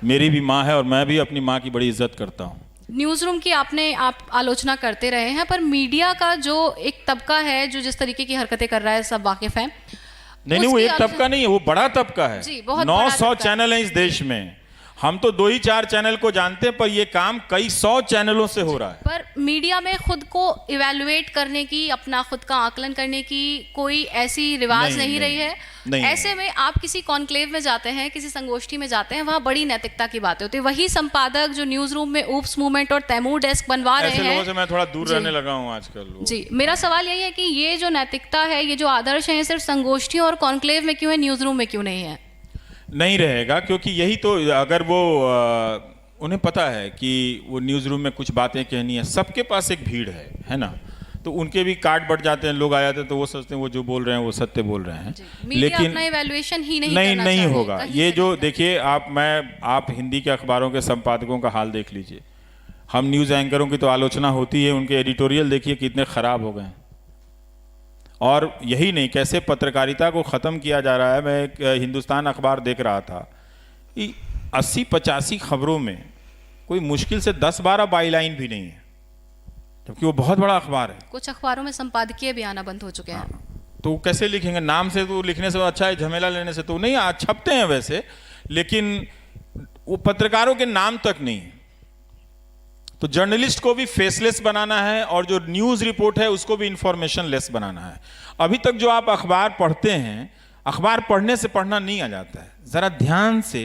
मेरी भी माँ है और मैं भी अपनी माँ की बड़ी इज्जत करता हूँ। न्यूज़ रूम की आप आलोचना करते रहे हैं, पर मीडिया का जो एक तबका है जो जिस तरीके की हरकतें कर रहा है सब वाकिफ हैं। नहीं, वो एक तबका नहीं है, वो बड़ा तबका है। जी, बहुत बड़ा 900 चैनल हैं इस देश में। हम तो 2 ही 4 चैनल को जानते हैं, पर ये काम कई 100 चैनलों से हो रहा है। पर मीडिया में खुद को इवैल्यूएट करने की, अपना खुद का आकलन करने की कोई ऐसी रिवाज नहीं रही है। ऐसे में आप किसी कॉन्क्लेव में जाते हैं, किसी संगोष्ठी में जाते हैं, वहाँ बड़ी नैतिकता की बातें होती है। वही संपादक जो न्यूज़ रूम में ऊप्स मूवमेंट और तैमूर डेस्क बनवा रहे हैं, ऐसे लोगों से मैं थोड़ा दूर रहने लगा हूँ आजकल। जी, मेरा सवाल यही है कि ये जो नैतिकता है, ये जो आदर्श है, सिर्फ संगोष्ठियों और कॉन्क्लेव में क्यों है, न्यूज़ रूम में क्यों नहीं है? नहीं रहेगा, क्योंकि यही तो, अगर वो उन्हें पता है कि वो न्यूज़ रूम में कुछ बातें कहनी है, सबके पास एक भीड़ है ना, तो उनके भी कार्ड बढ़ जाते हैं, लोग आ जाते हैं, तो वो सोचते हैं वो जो बोल रहे हैं वो सत्य बोल रहे हैं। लेकिन अपना इवैल्यूएशन ही नहीं होगा। ये जो देखिए आप हिंदी के अखबारों के संपादकों का हाल देख लीजिए। हम न्यूज़ एंकरों की तो आलोचना होती है, उनके एडिटोरियल देखिए कितने ख़राब हो गए हैं। और यही नहीं, कैसे पत्रकारिता को ख़त्म किया जा रहा है। मैं एक हिंदुस्तान अखबार देख रहा था कि 80-85 खबरों में कोई मुश्किल से 10-12 बाईलाइन भी नहीं है, जबकि वो बहुत बड़ा अखबार है। कुछ अखबारों में संपादकीय भी आना बंद हो चुके हैं। तो कैसे लिखेंगे? नाम से तो लिखने से अच्छा है, झमेला लेने से तो नहीं। आज छपते हैं वैसे, लेकिन वो पत्रकारों के नाम तक नहीं है। तो जर्नलिस्ट को भी फेसलेस बनाना है और जो न्यूज़ रिपोर्ट है उसको भी इंफॉर्मेशन लेस बनाना है। अभी तक जो आप अखबार पढ़ते हैं, अखबार पढ़ने से पढ़ना नहीं आ जाता है। ज़रा ध्यान से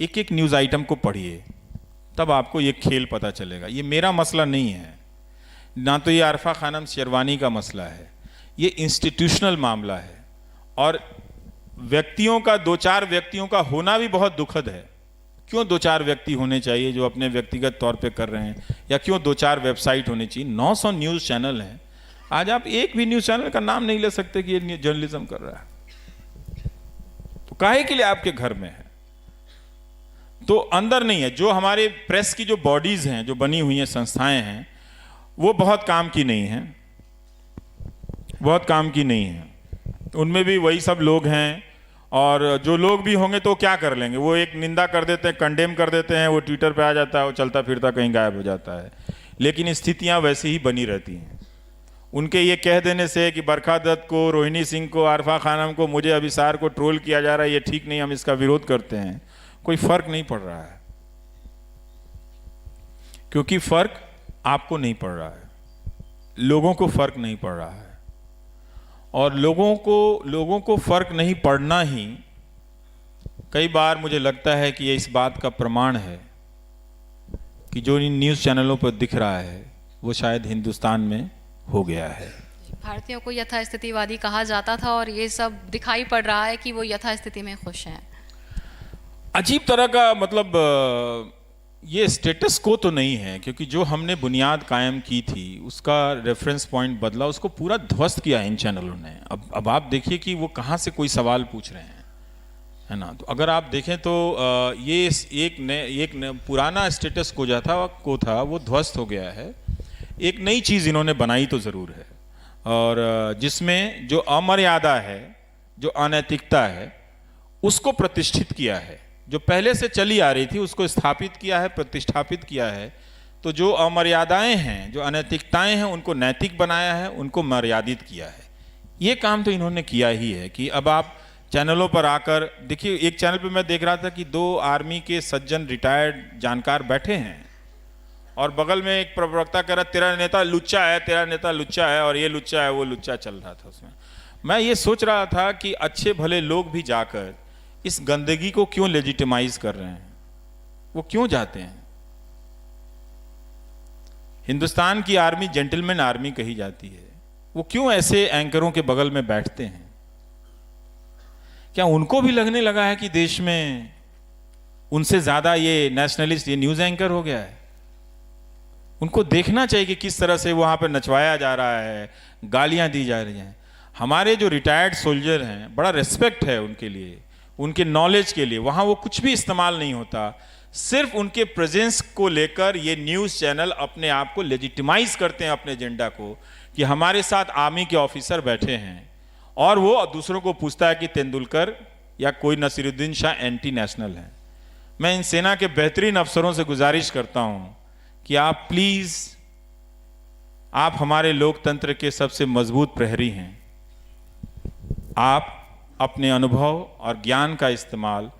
एक एक न्यूज़ आइटम को पढ़िए, तब आपको ये खेल पता चलेगा। ये मेरा मसला नहीं है, ना तो ये आरफा खानम शेरवानी का मसला है, ये इंस्टीट्यूशनल मामला है। और व्यक्तियों का, 2-4 व्यक्तियों का होना भी बहुत दुखद है। क्यों 2-4 व्यक्ति होने चाहिए जो अपने व्यक्तिगत तौर पे कर रहे हैं, या क्यों 2-4 वेबसाइट होनी चाहिए? 900 न्यूज़ चैनल हैं। आज आप एक भी न्यूज़ चैनल का नाम नहीं ले सकते कि ये जर्नलिज्म कर रहा है। तो काहे के लिए आपके घर में है? तो अंदर नहीं है। जो हमारे प्रेस की जो बॉडीज हैं, जो बनी हुई हैं, संस्थाएं हैं, वो बहुत काम की नहीं हैं, बहुत काम की नहीं हैं। उनमें भी वही सब लोग हैं, और जो लोग भी होंगे तो क्या कर लेंगे? वो एक निंदा कर देते हैं, कंडेम कर देते हैं, वो ट्विटर पे आ जाता है, वो चलता फिरता कहीं गायब हो जाता है। लेकिन स्थितियां वैसी ही बनी रहती हैं। उनके ये कह देने से कि बरखा दत्त को, रोहिणी सिंह को, आरफा खानम को, मुझे, अभिसार को ट्रोल किया जा रहा है, ये ठीक नहीं, हम इसका विरोध करते हैं, कोई फर्क नहीं पड़ रहा है। क्योंकि फर्क आपको नहीं पड़ रहा है, लोगों को फर्क नहीं पड़ रहा है। और लोगों को फर्क नहीं पड़ना ही कई बार मुझे लगता है कि ये इस बात का प्रमाण है कि जो इन न्यूज़ चैनलों पर दिख रहा है वो शायद हिंदुस्तान में हो गया है। भारतीयों को यथास्थितिवादी कहा जाता था और ये सब दिखाई पड़ रहा है कि वो यथास्थिति में खुश हैं। अजीब तरह का, मतलब ये स्टेटस को तो नहीं है, क्योंकि जो हमने बुनियाद कायम की थी उसका रेफरेंस पॉइंट बदला, उसको पूरा ध्वस्त किया इन चैनलों ने। अब आप देखिए कि वो कहाँ से कोई सवाल पूछ रहे हैं, है ना। तो अगर आप देखें तो ये एक पुराना स्टेटस को था वो ध्वस्त हो गया है। एक नई चीज़ इन्होंने बनाई तो ज़रूर है, और जिसमें जो अमर्यादा है, जो अनैतिकता है, उसको प्रतिष्ठित किया है। जो पहले से चली आ रही थी उसको स्थापित किया है, प्रतिष्ठापित किया है। तो जो अमर्यादाएं हैं, जो अनैतिकताएं हैं, उनको नैतिक बनाया है, उनको मर्यादित किया है। ये काम तो इन्होंने किया ही है कि अब आप चैनलों पर आकर देखिए। एक चैनल पे मैं देख रहा था कि 2 आर्मी के सज्जन रिटायर्ड जानकार बैठे हैं, और बगल में एक प्रवक्ता कह रहा तेरा नेता लुच्चा है, तेरा नेता लुच्चा है, और ये लुच्चा है, वो लुच्चा चल रहा था उसमें। मैं ये सोच रहा था कि अच्छे भले लोग भी जाकर इस गंदगी को क्यों लेजिटिमाइज कर रहे हैं? वो क्यों जाते हैं? हिंदुस्तान की आर्मी जेंटलमैन आर्मी कही जाती है, वो क्यों ऐसे एंकरों के बगल में बैठते हैं? क्या उनको भी लगने लगा है कि देश में उनसे ज्यादा ये नेशनलिस्ट, ये न्यूज एंकर हो गया है? उनको देखना चाहिए कि किस तरह से वहाँ पर नचवाया जा रहा है, गालियाँ दी जा रही हैं। हमारे जो रिटायर्ड सोल्जर हैं, बड़ा रिस्पेक्ट है उनके लिए, उनके नॉलेज के लिए। वहाँ वो कुछ भी इस्तेमाल नहीं होता, सिर्फ उनके प्रेजेंस को लेकर ये न्यूज़ चैनल अपने आप को लेजिटिमाइज करते हैं, अपने एजेंडा को, कि हमारे साथ आर्मी के ऑफिसर बैठे हैं। और वो दूसरों को पूछता है कि तेंदुलकर या कोई नसीरुद्दीन शाह एंटी नेशनल है। मैं इन सेना के बेहतरीन अफसरों से गुजारिश करता हूँ कि आप प्लीज़, आप हमारे लोकतंत्र के सबसे मजबूत प्रहरी हैं, आप अपने अनुभव और ज्ञान का इस्तेमाल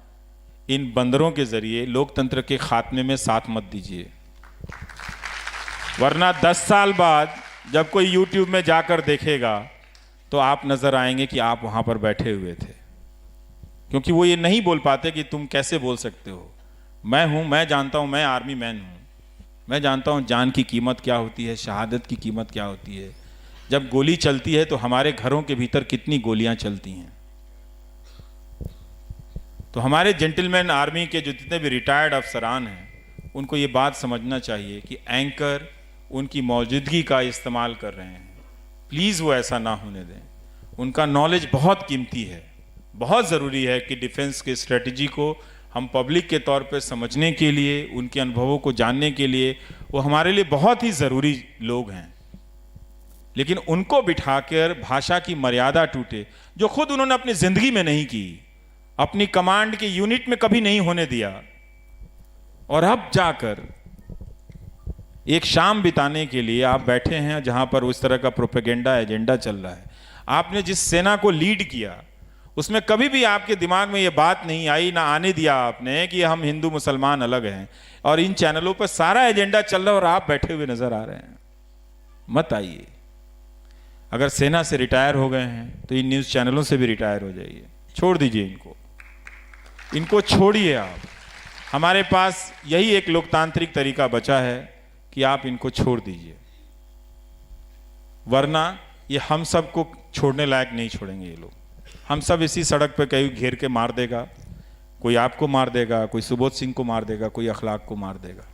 इन बंदरों के जरिए लोकतंत्र के खात्मे में साथ मत दीजिए, वरना 10 साल बाद जब कोई YouTube में जाकर देखेगा तो आप नजर आएंगे कि आप वहां पर बैठे हुए थे, क्योंकि वो ये नहीं बोल पाते कि तुम कैसे बोल सकते हो। मैं जानता हूं, मैं आर्मी मैन हूं, मैं जानता हूं जान की कीमत क्या होती है, शहादत की कीमत क्या होती है। जब गोली चलती है तो हमारे घरों के भीतर कितनी गोलियां चलती हैं। तो हमारे जेंटलमैन आर्मी के जो जितने भी रिटायर्ड अफसरान हैं, उनको ये बात समझना चाहिए कि एंकर उनकी मौजूदगी का इस्तेमाल कर रहे हैं। प्लीज़ वो ऐसा ना होने दें। उनका नॉलेज बहुत कीमती है, बहुत ज़रूरी है कि डिफेंस के स्ट्रेटजी को हम पब्लिक के तौर पर समझने के लिए, उनके अनुभवों को जानने के लिए, वो हमारे लिए बहुत ही ज़रूरी लोग हैं। लेकिन उनको बिठाकर भाषा की मर्यादा टूटे, जो खुद उन्होंने अपनी ज़िंदगी में नहीं की, अपनी कमांड के यूनिट में कभी नहीं होने दिया, और अब जाकर एक शाम बिताने के लिए आप बैठे हैं जहां पर उस तरह का प्रोपेगेंडा एजेंडा चल रहा है। आपने जिस सेना को लीड किया उसमें कभी भी आपके दिमाग में ये बात नहीं आई, ना आने दिया आपने कि हम हिंदू मुसलमान अलग हैं, और इन चैनलों पर सारा एजेंडा चल रहा है और आप बैठे हुए नजर आ रहे हैं। मत आइए। अगर सेना से रिटायर हो गए हैं तो इन न्यूज़ चैनलों से भी रिटायर हो जाइए, छोड़ दीजिए इनको छोड़िए आप। हमारे पास यही एक लोकतांत्रिक तरीका बचा है कि आप इनको छोड़ दीजिए, वरना ये हम सबको छोड़ने लायक नहीं छोड़ेंगे ये लोग। हम सब इसी सड़क पे कहीं घेर के मार देगा, कोई आपको मार देगा, कोई सुबोध सिंह को मार देगा, कोई अखलाक को मार देगा।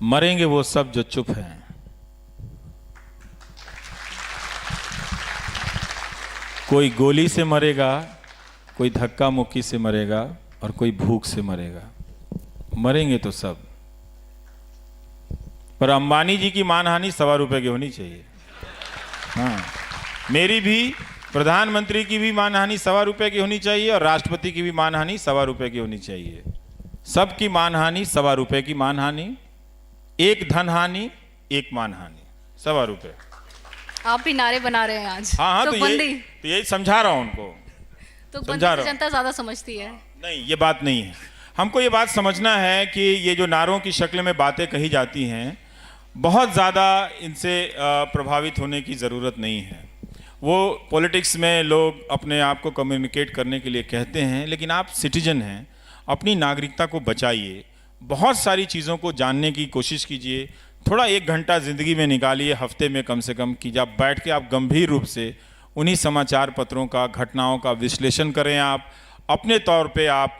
मरेंगे वो सब जो चुप हैं। कोई गोली से मरेगा, कोई धक्का मुक्की से मरेगा, और कोई भूख से मरेगा। मरेंगे तो सब, पर अंबानी जी की मानहानि ₹1.25 की होनी चाहिए। हाँ, मेरी भी, प्रधानमंत्री की भी मानहानि ₹1.25 की होनी चाहिए, और राष्ट्रपति की भी मानहानि ₹1.25 की होनी चाहिए। सबकी मानहानि ₹1.25 की मानहानि, एक धनहानि, एक मानहानि, ₹1.25। आप भी नारे बना रहे हैं आज। हाँ, तो यही समझा रहा हूं उनको। तो जनता ज्यादा समझती है। नहीं, ये बात नहीं है। हमको ये बात समझना है कि ये जो नारों की शक्ल में बातें कही जाती हैं, बहुत ज़्यादा इनसे प्रभावित होने की ज़रूरत नहीं है। वो पॉलिटिक्स में लोग अपने आप को कम्युनिकेट करने के लिए कहते हैं, लेकिन आप सिटीजन हैं, अपनी नागरिकता को बचाइए। बहुत सारी चीज़ों को जानने की कोशिश कीजिए। थोड़ा 1 घंटा ज़िंदगी में निकालिए, हफ्ते में कम से कम, कि जब बैठ के आप गंभीर रूप से उन्हीं समाचार पत्रों का, घटनाओं का विश्लेषण करें। आप अपने तौर पे, आप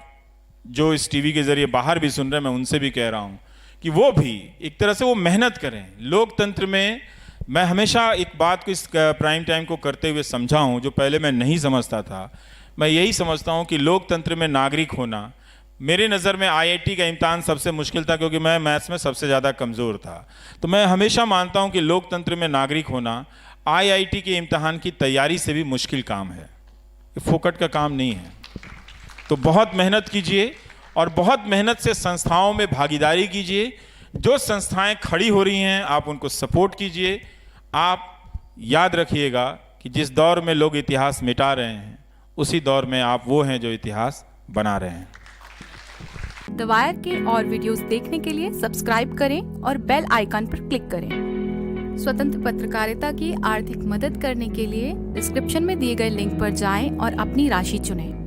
जो इस टीवी के ज़रिए बाहर भी सुन रहे हैं, मैं उनसे भी कह रहा हूँ कि वो भी एक तरह से वो मेहनत करें। लोकतंत्र में मैं हमेशा एक बात को, इस प्राइम टाइम को करते हुए समझा हूँ, जो पहले मैं नहीं समझता था। मैं यही समझता हूँ कि लोकतंत्र में नागरिक होना, मेरे नज़र में IIT का इम्तहान सबसे मुश्किल था, क्योंकि मैं मैथ्स में सबसे ज़्यादा कमज़ोर था। तो मैं हमेशा मानता हूँ कि लोकतंत्र में नागरिक होना IIT के इम्तहान की तैयारी से भी मुश्किल काम है। ये फोकट का काम नहीं है। तो बहुत मेहनत कीजिए, और बहुत मेहनत से संस्थाओं में भागीदारी कीजिए। जो संस्थाएं खड़ी हो रही हैं, आप उनको सपोर्ट कीजिए। आप याद रखिएगा कि जिस दौर में लोग इतिहास मिटा रहे हैं, उसी दौर में आप वो हैं जो इतिहास बना रहे हैं। द वायर के और वीडियोस देखने के लिए सब्सक्राइब करें और बेल आइकन पर क्लिक करें। स्वतंत्र पत्रकारिता की आर्थिक मदद करने के लिए डिस्क्रिप्शन में दिए गए लिंक पर जाएं और अपनी राशि चुनें।